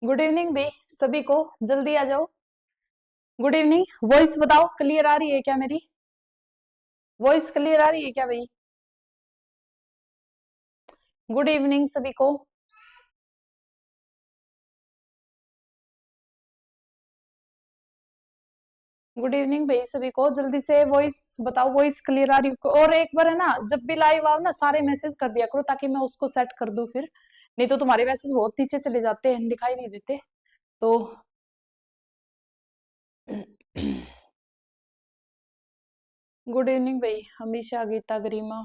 Good evening बे सभी को। जल्दी आ जाओ। Good evening. वॉइस बताओ क्लियर आ रही है क्या? मेरी वॉइस क्लियर आ रही है क्या भाई? गुड इवनिंग सभी को। गुड इवनिंग भाई सभी को। जल्दी से वॉइस बताओ, वॉइस क्लियर आ रही है? और एक बार है ना, जब भी लाइव आओ ना सारे मैसेज कर दिया करो ताकि मैं उसको सेट कर दूं। फिर नहीं तो तुम्हारे मैसेज बहुत नीचे चले जाते हैं, दिखाई नहीं देते। तो गुड इवनिंग भाई हमेशा, गीता, गरिमा।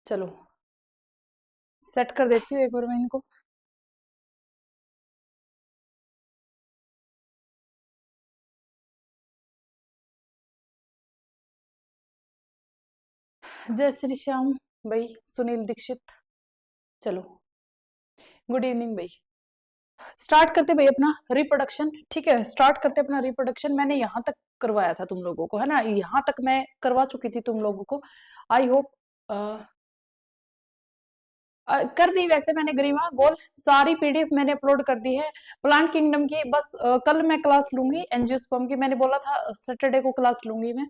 चलो सेट कर देती हूँ एक बार मैं इनको। जय श्री श्याम भाई, सुनील दीक्षित। चलो गुड इवनिंग भाई। स्टार्ट करते भाई अपना रिप्रोडक्शन। ठीक है, स्टार्ट करते अपना रिप्रोडक्शन। मैंने यहाँ तक करवाया था तुम लोगों को, है ना? यहाँ तक मैं करवा चुकी थी तुम लोगों को। आई होप कर दी वैसे मैंने गरिमा गोल। सारी पीडीएफ मैंने अपलोड कर दी है प्लांट किंगडम की। बस कल मैं क्लास लूंगी एंजियोस्पर्म की। मैंने बोला था सैटरडे को क्लास लूंगी मैं,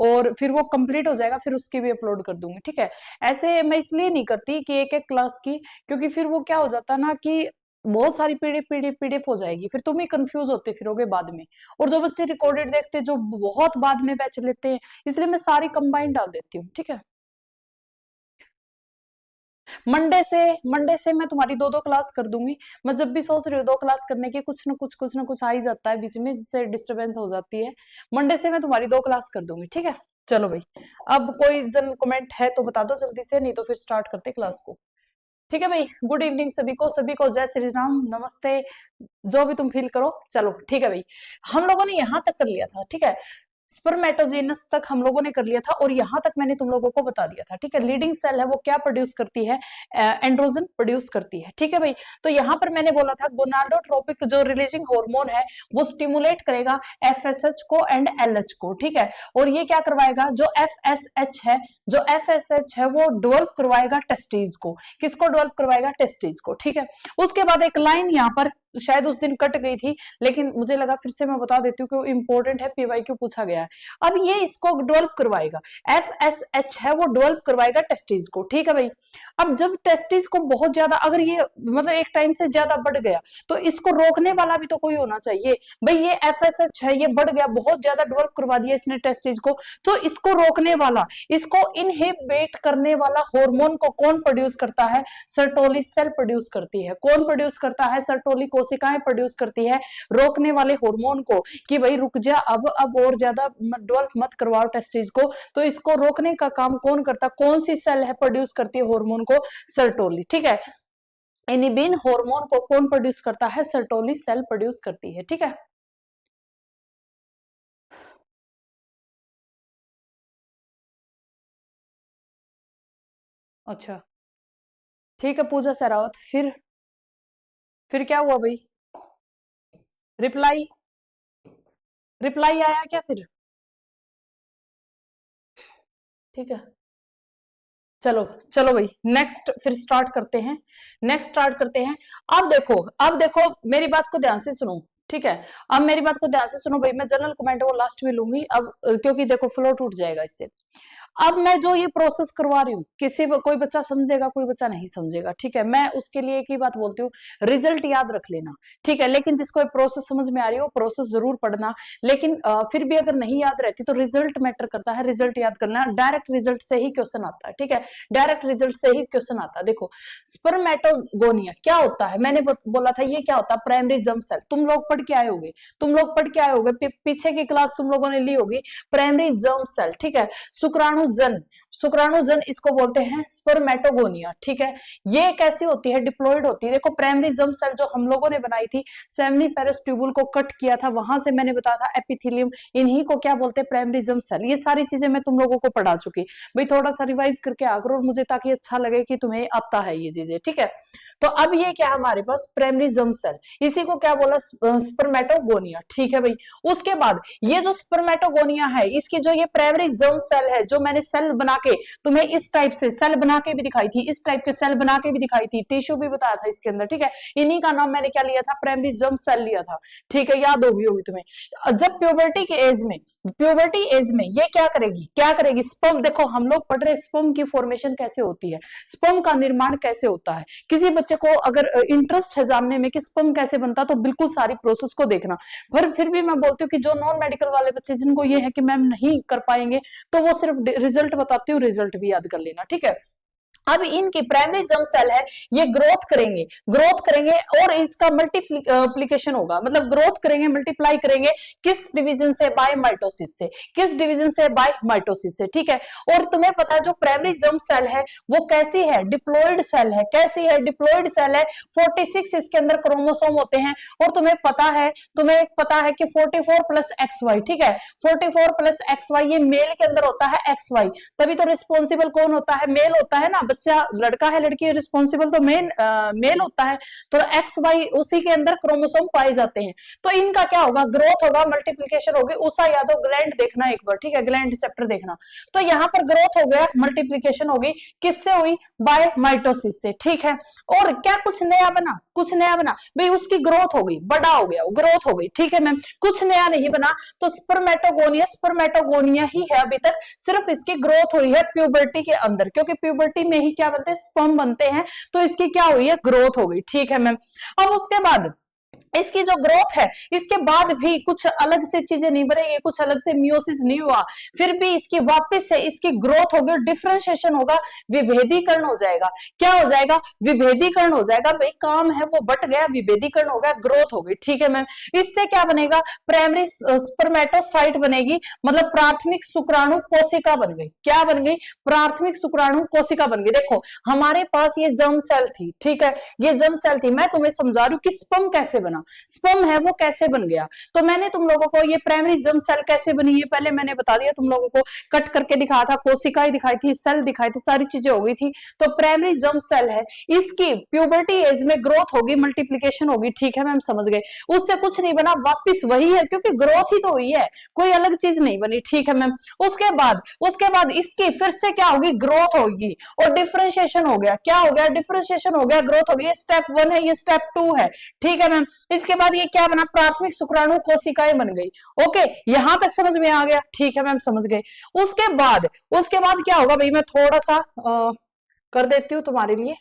और फिर वो कंप्लीट हो जाएगा, फिर उसकी भी अपलोड कर दूंगी। ठीक है, ऐसे मैं इसलिए नहीं करती कि एक एक क्लास की, क्योंकि फिर वो क्या हो जाता ना कि बहुत सारी पीडीएफ पीडीएफ पीडीएफ हो जाएगी, फिर तुम ही कंफ्यूज होते फिरोगे बाद में। और जो बच्चे रिकॉर्डेड देखते, जो बहुत बाद में बैच लेते हैं, इसलिए मैं सारी कंबाइंड डाल देती हूँ। ठीक है, मंडे से मैं तुम्हारी दो दो क्लास कर दूंगी। मैं जब भी सोच रही हूँ दो क्लास करने की, कुछ ना कुछ आ ही जाता है बीच में, जिससे डिस्टरबेंस हो जाती है। मंडे से मैं तुम्हारी दो क्लास कर दूंगी। ठीक है, चलो भाई। अब कोई जन कमेंट है तो बता दो जल्दी से, नहीं तो फिर स्टार्ट करते क्लास को। ठीक है भाई, गुड इवनिंग सभी को, सभी को जय श्री राम, नमस्ते, जो भी तुम फील करो। चलो ठीक है भाई, हम लोगों ने यहाँ तक कर लिया था। ठीक है, स्पर्मेटोजेनस तक हम लोगों ने कर लिया था, और यहां तक मैंने तुम लोगों को बता दिया था। ठीक है, लीडिंग सेल है वो क्या प्रोड्यूस करती है? एंड्रोजन प्रोड्यूस करती है। ठीक है भाई, तो यहां पर मैंने बोला था गोनाडोट्रोपिक जो रिलीजिंग हार्मोन है वो स्टिमुलेट करेगा एफएसएच को एंड एलएच को। ठीक है, और ये क्या करवाएगा? जो एफएसएच है, वो डेवलप करवाएगा टेस्टिस को। किसको डेवलप करवाएगा? टेस्टिस को। ठीक है, उसके बाद एक लाइन यहाँ पर शायद उस दिन कट गई थी, लेकिन मुझे लगा फिर से मैं बता देती हूँ कि इंपॉर्टेंट है, पीवाईक्यू पूछा गया है। अब ये इसको डेवलप करवाएगा, एफएसएच है वो डेवलप करवाएगा टेस्टिस को। ठीक है भाई, अब जब टेस्टिस को बहुत ज्यादा, अगर ये मतलब एक टाइम से ज्यादा बढ़ गया, तो इसको रोकने वाला भी तो कोई होना चाहिए भाई। ये एफएसएच है, ये बढ़ गया, बहुत ज्यादा डेवलप करवा दिया इसने टेस्टिस को, तो इसको रोकने वाला, इसको इनहिबिट करने वाला हार्मोन को कौन प्रोड्यूस करता है? सर्टोली सेल प्रोड्यूस करती है। कौन प्रोड्यूस करता है? सर्टोली कोशिकाएं प्रोड्यूस करती है रोकने वाले हार्मोन को, कि भाई रुक जा, अब और ज्यादा डेवलप मत करवाओ टेस्टिस को। तो इसको रोकने का काम कौन करता? कौन सी सेल है प्रोड्यूस करती है हार्मोन को? सर्टोली। ठीक है, इनिबिन हार्मोन को कौन प्रोड्यूस करता है? सर्टोली सेल प्रोड्यूस करती है। ठीक है, अच्छा ठीक है पूजा सरावत। फिर क्या हुआ भाई? रिप्लाई रिप्लाई आया क्या फिर? ठीक है, चलो चलो भाई, नेक्स्ट फिर स्टार्ट करते हैं। अब देखो मेरी बात को ध्यान से सुनो। ठीक है, अब मेरी बात को ध्यान से सुनो भाई। मैं जनरल कमेंट वो लास्ट में लूंगी अब, क्योंकि देखो फ्लो टूट जाएगा इससे। अब मैं जो ये प्रोसेस करवा रही हूँ, कोई बच्चा समझेगा, कोई बच्चा नहीं समझेगा। ठीक है, मैं उसके लिए एक ही बात बोलती हूँ, रिजल्ट याद रख लेना। ठीक है, लेकिन जिसको ये प्रोसेस समझ में आ रही हो प्रोसेस जरूर पढ़ना, लेकिन फिर भी अगर नहीं याद रहती तो रिजल्ट मैटर करता है, रिजल्ट याद करना। डायरेक्ट रिजल्ट से ही क्वेश्चन आता है। ठीक है, डायरेक्ट रिजल्ट से ही क्वेश्चन आता है। देखो स्पर्मेटोगोनिया क्या होता है, मैंने बोला था ये क्या होता है? Primary germ cell. तुम लोग पढ़ के आए होगे, पीछे की क्लास तुम लोगों ने ली होगी, प्राइमरी जर्म सेल। ठीक है, शुक्राणुजन इसको बोलते हैं स्पर्मेटोगोनिया। ठीक है, ये कैसी होती है? डिप्लॉयड होती है। देखो प्राइमरी जर्म सेल जो हम लोगों ने बनाई थी, सेमिनिफेरस ट्यूबुल को कट किया था, वहां से मैंने बताया था एपिथेलियम, इन्हीं को क्या बोलते हैं? Primary germ cell. ये सारी चीजें मैं तुम लोगों को पढ़ा चुकी भाई, थोड़ा सा रिवाइज करके आकर, और मुझे ताकि अच्छा लगे कि तुम्हें आता है ये चीजें। ठीक है, तो अब ये क्या हमारे पास? प्राइमरी जर्म सेल, इसी को क्या बोला? स्पर्मेटोगोनिया। ठीक है भाई, उसके बाद ये जो स्पर्मेटोगोनिया है, इसकी जो ये प्राइमरी जर्म सेल है, जो मैंने सेल बना के तुम्हें इस टाइप से सेल बना के भी दिखाई थी, इस टाइप के सेल बना के भी दिखाई थी, टिश्यू भी बताया था इसके अंदर, ठीक है। इन्हीं का नाम मैंने क्या लिया था, प्राइमरी जर्म सेल लिया था, ठीक है, याद होगी तुम्हें। जब प्यूबर्टी के एज में, प्यूबर्टी एज में ये क्या करेगी, क्या करेगी, स्पर्म, देखो हम लोग पढ़ रहे स्पर्म की फॉर्मेशन कैसे होती है, स्पर्म का निर्माण कैसे होता है। किसी बच्चे को अगर इंटरेस्ट है जानने में कि स्पर्म कैसे बनता, तो बिल्कुल सारी प्रोसेस को देखना। पर फिर भी मैं बोलती हूँ कि जो नॉन मेडिकल वाले बच्चे जिनको ये है कि मैम नहीं कर पाएंगे, तो वो सिर्फ रिजल्ट बताती हूँ, रिजल्ट भी याद कर लेना, ठीक है। अब इनकी प्राइमरी जर्म सेल है, ये ग्रोथ करेंगे, ग्रोथ करेंगे और इसका मल्टीप्लिकेशन होगा, मतलब ग्रोथ करेंगे, मल्टीप्लाई करेंगे, किस डिवीजन से, बाय माइटोसिस से, किस डिवीजन से, बाय माइटोसिस से, ठीक है। और तुम्हें पता है जो प्राइमरी जर्म सेल है वो कैसी है, डिप्लॉइड सेल है, कैसी है, डिप्लॉइड सेल है, 46 इसके अंदर क्रोमोसोम होते हैं। और तुम्हें पता है कि 44 प्लस XY, ठीक है, 44 प्लस XY ये मेल के अंदर होता है, XY, तभी तो रिस्पॉन्सिबल कौन होता है, मेल होता है ना, बच्चा लड़का है लड़की रिस्पॉन्सिबल तो मेल होता है, तो XY उसी के अंदर क्रोमोसोम पाए जाते हैं। तो इनका क्या होगा, ग्रोथ होगा, मल्टीप्लिकेशन होगी। उषा यादव ग्लैंड देखना एक बार, ठीक है, ग्लैंड चैप्टर देखना। तो यहाँ पर ग्रोथ हो गया, मल्टीप्लिकेशन होगी, किससे हुई, बाय माइटोसिस से, ठीक है। और क्या कुछ नया बना, कुछ नया बना भाई, उसकी ग्रोथ हो गई, बड़ा हो गया, ग्रोथ हो गई, ठीक है मैम, कुछ नया नहीं बना। तो स्पर्मेटोगोनिया, स्पर्मेटोगोनिया ही है अभी तक, सिर्फ इसकी ग्रोथ हुई है प्यूबर्टी के अंदर, क्योंकि प्यूबर्टी में ही क्या बनते हैं, स्पर्म बनते हैं, तो इसकी क्या हुई है, ग्रोथ हो गई, ठीक है मैम। अब उसके बाद इसकी जो ग्रोथ है, इसके बाद भी कुछ अलग से चीजें नहीं बनेगी, कुछ अलग से मियोसिस नहीं हुआ, फिर भी इसकी वापस से इसकी ग्रोथ होगी, डिफरेंशिएशन होगा, विभेदीकरण हो जाएगा। क्या हो जाएगा, विभेदीकरण हो जाएगा, भाई काम है वो बट गया, विभेदीकरण हो गया, ग्रोथ हो गई, ठीक है मैम। इससे क्या बनेगा, प्राइमरी स्पर्मेटोसाइट बनेगी, मतलब प्राथमिक शुक्राणु कोशिका बन गई। क्या बन गई, प्राथमिक शुक्राणु कोशिका बन गई। देखो हमारे पास ये जर्म सेल थी, ठीक है, ये जर्म सेल थी, मैं तुम्हें समझा रही हूँ कि स्पर्म कैसे बना, स्पर्म है वो कैसे बन गया। तो मैंने तुम लोगों को ये प्राइमरी जर्म सेल कैसे बनी है पहले मैंने बता दिया, तुम लोगों को कट करके दिखाया था, कोशिकाएं दिखाई थी, सेल दिखाई थी, सारी चीजें हो गई थी। तो प्राइमरी जर्म सेल है, इसकी प्यूबर्टी एज में ग्रोथ होगी, मल्टीप्लिकेशन होगी, ठीक है मैम, समझ गए। उससे कुछ नहीं बना, वापिस वही है, क्योंकि ग्रोथ ही तो हुई है, कोई अलग चीज नहीं बनी, ठीक है मैम। उसके बाद इसकी फिर से क्या होगी, ग्रोथ होगी और डिफरेंशिएशन हो गया। क्या हो गया, डिफरेंशिएशन हो गया, ग्रोथ हो गई। स्टेप 1 है, ये स्टेप 2 है, ठीक है मैम। इसके बाद ये क्या बना, प्राथमिक शुक्राणु कोशिकाएं बन गई। ओके, यहां तक समझ में आ गया, ठीक है मैम, समझ गए। उसके बाद क्या होगा भाई, मैं थोड़ा सा कर देती हूँ तुम्हारे लिए।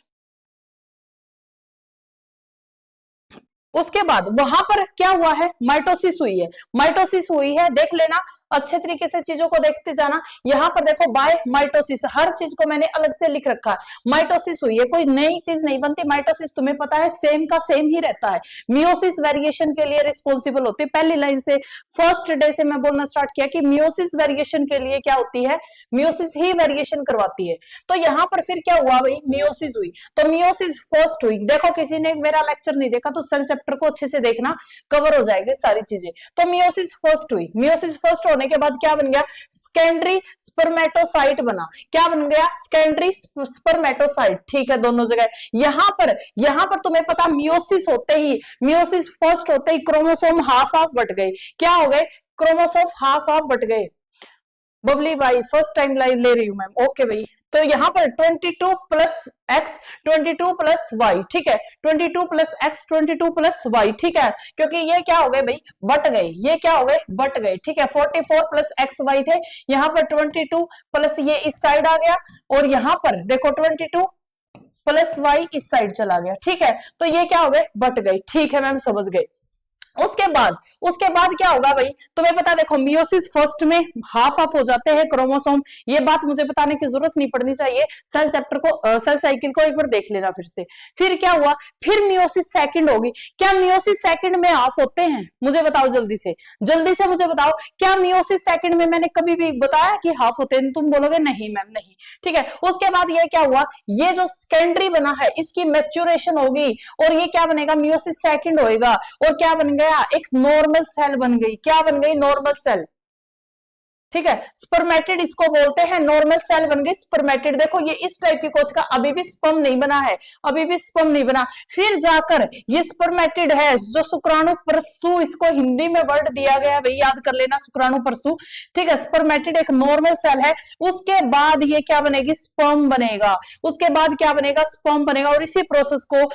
उसके बाद वहां पर क्या हुआ है, माइटोसिस हुई है, माइटोसिस हुई है, देख लेना अच्छे तरीके से, चीजों को देखते जाना। यहां पर देखो बाय माइटोसिस, हर चीज को मैंने अलग से लिख रखा है। माइटोसिस हुई है, कोई नई चीज नहीं बनती, माइटोसिस तुम्हें पता है सेम का सेम ही रहता है। मियोसिस वेरिएशन के लिए रिस्पॉन्सिबल होती है, पहली लाइन से फर्स्ट डे से मैं बोलना स्टार्ट किया कि मियोसिस वेरिएशन के लिए क्या होती है, मियोसिस ही वेरिएशन करवाती है। तो यहां पर फिर क्या हुआ भाई, मियोसिस हुई, तो मियोसिस फर्स्ट हुई। देखो किसी ने मेरा लेक्चर नहीं देखा तो सेल चैप्टर को अच्छे से देखना, कवर हो जाएगी सारी चीजें। तो मियोसिस फर्स्ट हुई, मियोसिस फर्स्ट होने के बाद क्या बन गया, सेकेंडरी स्पर्मेटोसाइट बना। क्या बन गया, सेकेंडरी स्पर्मेटोसाइट, ठीक है, दोनों जगह। यहां पर तुम्हें पता मियोसिस होते ही, मियोसिस फर्स्ट होते ही क्रोमोसोम हाफ हाफ बट गए। क्या हो गए, क्रोमोसोम हाफ हाफ बट गए। बबली भाई फर्स्ट टाइम लाइव ले रही हूं मैम, ओके भाई। तो यहाँ पर 22 प्लस एक्स 22 प्लस वाई, ठीक है, 22 प्लस एक्स 22 प्लस वाई, ठीक है, क्योंकि ये क्या हो गए भाई, बट गए, ये क्या हो गए, बट गए, ठीक है। 44 प्लस एक्स वाई थे, यहाँ पर 22 प्लस ये इस साइड आ गया, और यहाँ पर देखो 22 प्लस वाई इस साइड चला गया, ठीक है। तो ये क्या हो गए, बट गए, ठीक है मैम, समझ गए। उसके बाद क्या होगा भाई, तुम्हें पता, देखो मियोसिस फर्स्ट में हाफ हाफ हो जाते हैं क्रोमोसोम, ये बात मुझे बताने की जरूरत नहीं पड़नी चाहिए। सेल चैप्टर को, सेल साइकिल को एक बार देख लेना फिर से। फिर क्या हुआ, फिर मियोसिस सेकंड होगी। क्या मियोसिस सेकंड में हाफ होते हैं, मुझे बताओ जल्दी से मुझे बताओ, क्या मियोसिस सेकंड में मैंने कभी भी बताया कि हाफ होते हैं? तुम बोलोगे नहीं मैम नहीं, ठीक है। उसके बाद ये क्या हुआ, ये जो सेकेंडरी बना है इसकी मैच्योरेशन होगी, और ये क्या बनेगा, मियोसिस सेकंड होएगा, और क्या बन गया, एक नॉर्मल सेल बन गई। क्या बन गई, नॉर्मल सेल। ठीक है। स्पर्मेटिड इसको बोलते हैं, नॉर्मल सेल बन गई स्पर्मेटिड। देखो ये इस टाइप की कोशिका, अभी भी स्पर्म नहीं बना है, अभी भी स्पर्म नहीं बना, फिर जाकर ये स्पर्मेटिड है जो शुक्राणु परसु, इसको हिंदी में वर्ड दिया गया है भाई, याद कर लेना, शुक्राणु परसु। ठीक है, स्पर्मेटिड एक नॉर्मल सेल है, उसके बाद ये क्या बनेगी, स्पर्म बनेगा, उसके बाद क्या बनेगा, स्पर्म बनेगा, और इसी प्रोसेस को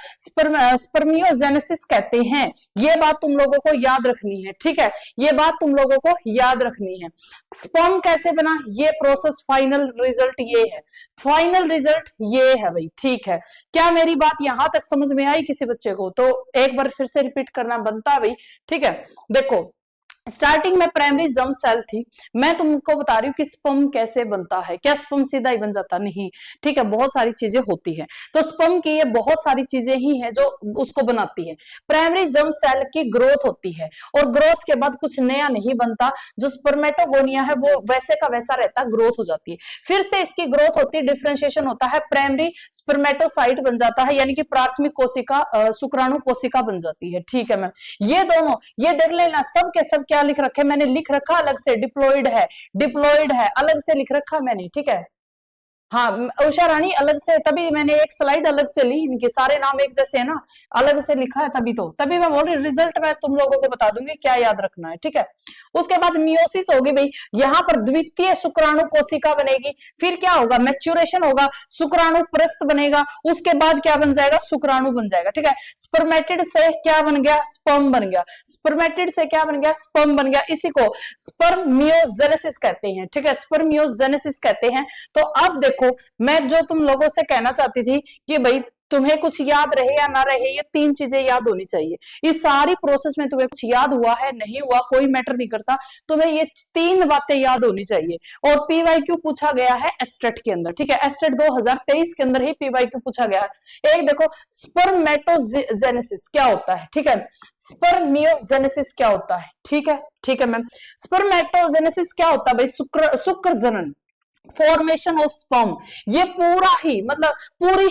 स्पर्मियोजेनेसिस कहते हैं। ये बात तुम लोगों को याद रखनी है, ठीक है, ये बात तुम लोगों को याद रखनी है। स्पर्म कैसे बना, ये प्रोसेस, फाइनल रिजल्ट ये है, फाइनल रिजल्ट ये है भाई। ठीक है, क्या मेरी बात यहां तक समझ में आई किसी बच्चे को? तो एक बार फिर से रिपीट करना बनता है भाई। ठीक है, देखो स्टार्टिंग में प्राइमरी जर्म सेल थी, मैं तुमको बता रही हूँ कि स्पर्म कैसे बनता है। क्या स्पर्म सीधा ही बन जाता? नहीं, ठीक है, बहुत सारी चीजें होती है। तो स्पर्म की ये बहुत सारी चीजें ही है जो उसको बनाती है। प्राइमरी जर्म सेल की ग्रोथ होती है, और ग्रोथ के बाद कुछ नया नहीं बनता, जो स्पर्मेटोगोनिया है वो वैसे का वैसा रहता, ग्रोथ हो जाती है। फिर से इसकी ग्रोथ होती है, डिफरेंशिएशन होता है, प्राइमरी स्पर्मेटोसाइट बन जाता है, यानी कि प्राथमिक कोशिका, शुक्राणु कोशिका बन जाती है। ठीक है मैम, ये दोनों, ये देख लेना, सब के सब क्या लिख रखे, मैंने लिख रखा अलग से, डिप्लॉइड है, डिप्लॉइड है, अलग से लिख रखा मैंने। ठीक है, हाँ उषा रानी अलग से, तभी मैंने एक स्लाइड अलग से ली, इनके सारे नाम एक जैसे है ना, अलग से लिखा है, तभी मैं बोल रही रिजल्ट में तुम लोगों को बता दूंगी क्या याद रखना है। ठीक है, उसके बाद मियोसिस होगी भाई, यहाँ पर द्वितीय शुक्राणु कोशिका बनेगी, फिर क्या होगा, मैच्योरेशन होगा, शुक्राणु प्रस्थ बनेगा, उसके बाद क्या बन जाएगा, शुक्राणु बन जाएगा। ठीक है, स्पर्मेटिड से क्या बन गया, स्पर्म बन गया, स्पर्मेटिड से क्या बन गया, स्पर्म बन गया, इसी को स्पर्मियोजेनेसिस कहते हैं। ठीक है, स्पर्मियोजेनेसिस कहते हैं। तो अब देखो, मैं जो तुम लोगों से कहना चाहती थी कि भाई तुम्हें कुछ याद रहे या ना रहे, ये तीन चीजें याद होनी चाहिए। इस सारी प्रोसेस में तुम्हें कुछ याद हुआ है, नहीं हुआ, कोई मैटर नहीं करता, तुम्हें ये तीन बातें याद होनी चाहिए। और पीवाईक्यू पूछा गया है एस्टेट के अंदर। ठीक है, एस्टेट 2023 के अंदर ही पीवाईक्यू पूछा गया है। एक देखो, स्पर्मेटोजेनेसिस क्या होता है, ठीक है, स्पर्मियोजेनेसिस क्या होता है। ठीक है, ठीक है मैम, स्पर्मेटोजेनेसिस क्या होता है भाई, शुक्र जनन, फॉर्मेशन ऑफ स्पर्म, ये पूरा ही मतलब पूरी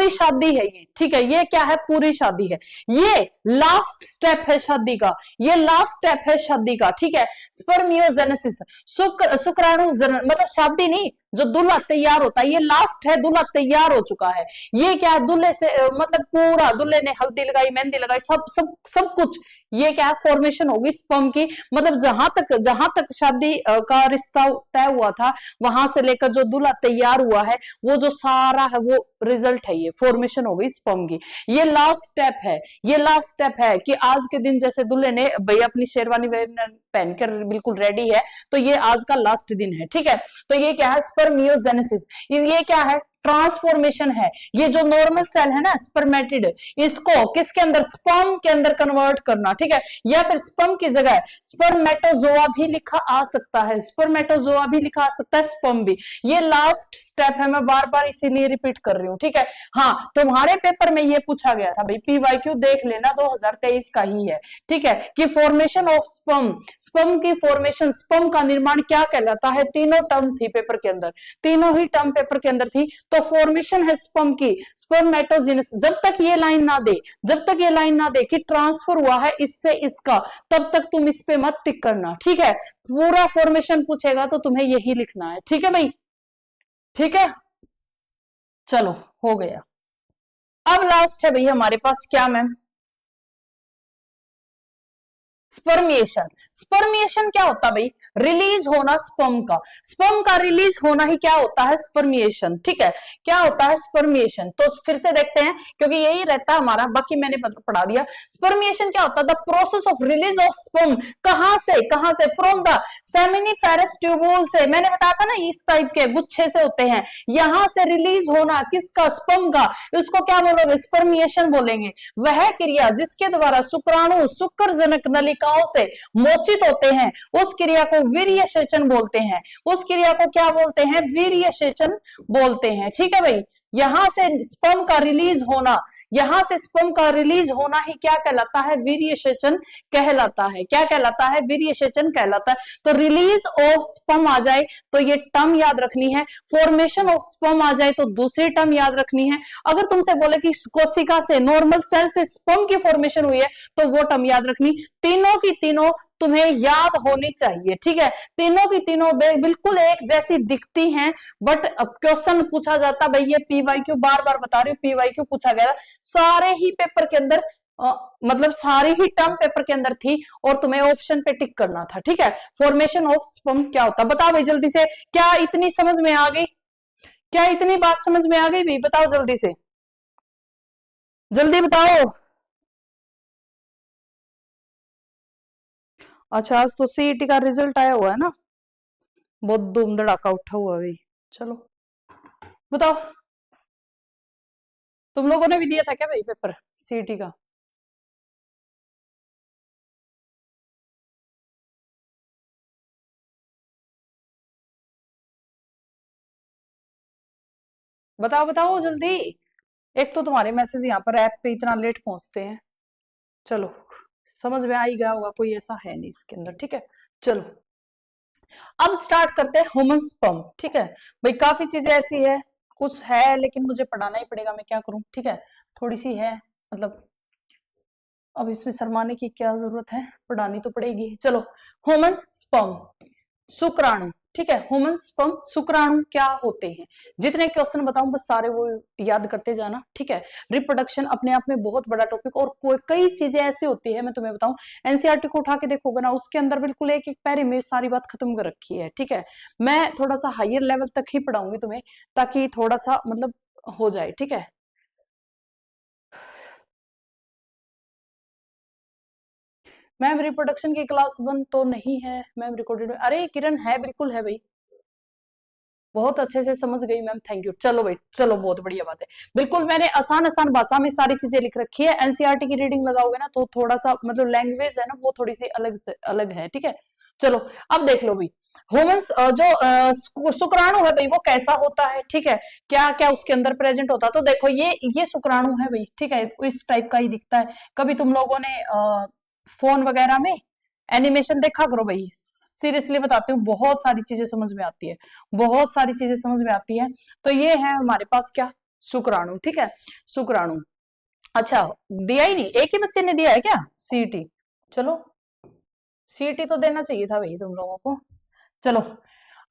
शादी है ये। ठीक है, ये क्या है, पूरी शादी है, ये लास्ट स्टेप है शादी का, ये लास्ट स्टेप है शादी का। ठीक है, स्पर्मियोजेनेसिस, शुक्राणु जनन, मतलब शादी नहीं, जो दूल्हा तैयार होता है, ये लास्ट है, दूल्हा तैयार हो चुका है। ये क्या है, दूल्हे से मतलब पूरा, दूल्हे ने हल्दी लगाई, मेहंदी लगाई, सब सब सब कुछ, ये क्या है, फॉर्मेशन होगी स्पर्म की। मतलब जहां तक शादी का रिश्ता तय हुआ था, वहां से लेकर जो दूल्हा तैयार हुआ है, वो जो सारा है वो रिजल्ट है, ये फॉर्मेशन हो गई स्पर्म की। ये लास्ट स्टेप है, ये लास्ट स्टेप है कि आज के दिन जैसे दूल्हे ने भैया अपनी शेरवानी पहनकर बिल्कुल रेडी है, तो ये आज का लास्ट दिन है। ठीक है, तो ये क्या है, स्पर्मियोजेनेसिस, ये क्या है, ट्रांसफॉर्मेशन है। ये जो नॉर्मल सेल है ना स्पर्मेटिड, इसको किसके अंदर, स्पर्म के अंदर कन्वर्ट करना। ठीक है, या फिर स्पर्म की जगह स्पर्मेटोजोआ भी लिखा आ सकता है, स्पर्मेटोजोआ भी लिखा आ सकता है, स्पर्म भी। ये लास्ट स्टेप है, मैं बार बार इसीलिए रिपीट कर रही हूँ। ठीक है, हाँ तुम्हारे पेपर में ये पूछा गया था भाई, पीवाईक्यू देख लेना, 2023 का ही है। ठीक है, कि फॉर्मेशन ऑफ स्पर्म, स्पर्म की फॉर्मेशन, स्पर्म का निर्माण क्या कहलाता है, तीनों टर्म थी पेपर के अंदर, तीनों ही टर्म पेपर के अंदर थी। तो फॉर्मेशन है स्पर्म की, स्पर्मेटोजेनेसिस, जब तक ये लाइन ना दे, जब तक ये लाइन ना दे कि ट्रांसफर हुआ है इससे इसका, तब तक तुम इस पे मत टिक करना। ठीक है, पूरा फॉर्मेशन पूछेगा तो तुम्हें यही लिखना है। ठीक है भाई, ठीक है, चलो हो गया। अब लास्ट है भाई हमारे पास क्या मैम, स्पर्मिएशन। स्पर्मिएशन क्या होता है भाई, रिलीज होना स्पर्म का, स्पर्म का रिलीज होना ही क्या होता है, स्पर्मिएशन। ठीक है, क्या होता है स्पर्मिएशन, तो फिर से देखते हैं क्योंकि यही रहता है हमारा, बाकी मैंने पढ़ा दिया। स्पर्मिएशन क्या होता है, the process of release of sperm, कहां से, फ्रॉम द सेमिनिफेरस ट्यूबुल से, मैंने बताया था ना इस टाइप के गुच्छे से होते हैं, यहां से रिलीज होना किसका, स्पर्म का, इसको क्या बोलोगे, स्पर्मिएशन बोलेंगे। वह क्रिया जिसके द्वारा शुक्राणु शुक्रजनक नलिकाओं से मोचित होते हैं, उस क्रिया को वीर्यसेचन बोलते हैं, उस क्रिया को क्या बोलते हैं, वीर्यसेचन बोलते हैं। ठीक है भाई, यहां से स्पर्म का रिलीज होना, यहां से स्पर्म का रिलीज होना ही क्या कहलाता है, वीर्यसेचन कहलाता है। क्या कहलाता है, वीर्यसेचन कहलाता है। तो रिलीज ऑफ स्पर्म आ जाए तो ये टर्म याद रखनी है, फॉर्मेशन ऑफ स्पर्म आ जाए तो दूसरी टर्म याद रखनी है। अगर तुमसे बोले कि कोशिका से, नॉर्मल सेल से स्पर्म की फॉर्मेशन हुई है तो वो टर्म याद रखनी। तीनों तीनों की तीनों तुम्हें याद होनी चाहिए, ठीक है। तीनों की तीनों बिल्कुल एक जैसी दिखती हैं, बट क्वेश्चन पूछा जाता, भाई ये पीवाईक्यू, बार बार बता रही हूँ, पीवाईक्यू पूछा गया सारे ही पेपर के अंदर, मतलब सारी ही टर्म पेपर के अंदर थी और तुम्हें ऑप्शन पे टिक करना था, ठीक है। फॉर्मेशन ऑफ स्पर्म क्या होता है बताओ भाई जल्दी से, क्या इतनी समझ में आ गई, क्या इतनी बात समझ में आ गई भाई, बताओ जल्दी से, जल्दी बताओ। अच्छा आज तो सीईटी का रिजल्ट आया हुआ है ना, बहुत धूम धड़ाका उठा हुआ भाई। चलो बताओ, तुम लोगों ने भी दिया था क्या भाई पेपर सीईटी का? बताओ बताओ जल्दी, एक तो तुम्हारे मैसेज यहाँ पर ऐप पे इतना लेट पहुंचते हैं। चलो समझ में आ ही गया होगा, कोई ऐसा है नहीं इसके अंदर, ठीक है। चलो अब स्टार्ट करते हैं ह्यूमन स्पर्म, ठीक है। भाई काफी चीजें ऐसी है, कुछ है लेकिन मुझे पढ़ाना ही पड़ेगा, मैं क्या करूं, ठीक है। थोड़ी सी है, मतलब अब इसमें शर्माने की क्या जरूरत है, पढ़ानी तो पड़ेगी। चलो ह्यूमन स्पर्म, शुक्राणु, ठीक है। ह्यूमन स्पर्म शुक्राणु क्या होते हैं, जितने क्वेश्चन बताऊं बस सारे वो याद करते जाना, ठीक है। रिप्रोडक्शन अपने आप में बहुत बड़ा टॉपिक, और कई चीजें ऐसी होती है, मैं तुम्हें बताऊं, एनसीईआरटी को उठा के देखोगे ना, उसके अंदर बिल्कुल एक एक पैरे में सारी बात खत्म कर रखी है, ठीक है। मैं थोड़ा सा हायर लेवल तक ही पढ़ाऊंगी तुम्हें, ताकि थोड़ा सा मतलब हो जाए, ठीक है। मैम रिप्रोडक्शन की क्लास 1 तो नहीं है मैम रिकॉर्डेड, अरे किरण है, बिल्कुल है भाई, बहुत अच्छे से समझ गई मैम, थैंक यू। चलो भाई चलो, बहुत बढ़िया बात है, बिल्कुल मैंने आसान आसान भाषा में सारी चीजें लिख रखी है। एनसीईआरटी की रीडिंग लगाओगे ना तो थोड़ा सा मतलब लैंग्वेज है ना वो थोड़ी सी अलग से अलग है, ठीक है। चलो अब देख लो भाई, ह्यूमंस जो शुक्राणु है भाई वो कैसा होता है, ठीक है, क्या क्या उसके अंदर प्रेजेंट होता है। तो देखो ये शुक्राणु है भाई, ठीक है, इस टाइप का ही दिखता है। कभी तुम लोगों ने फोन वगैरह में एनिमेशन देखा करो भाई, सीरियसली बताती हूँ, बहुत सारी चीजें समझ में आती है, बहुत सारी चीजें समझ में आती है। तो ये है हमारे पास क्या, शुक्राणु, ठीक है, शुक्राणु। अच्छा दिया ही नहीं, एक ही बच्चे ने दिया है क्या सीईटी? चलो सीईटी तो देना चाहिए था भाई तुम लोगों को। चलो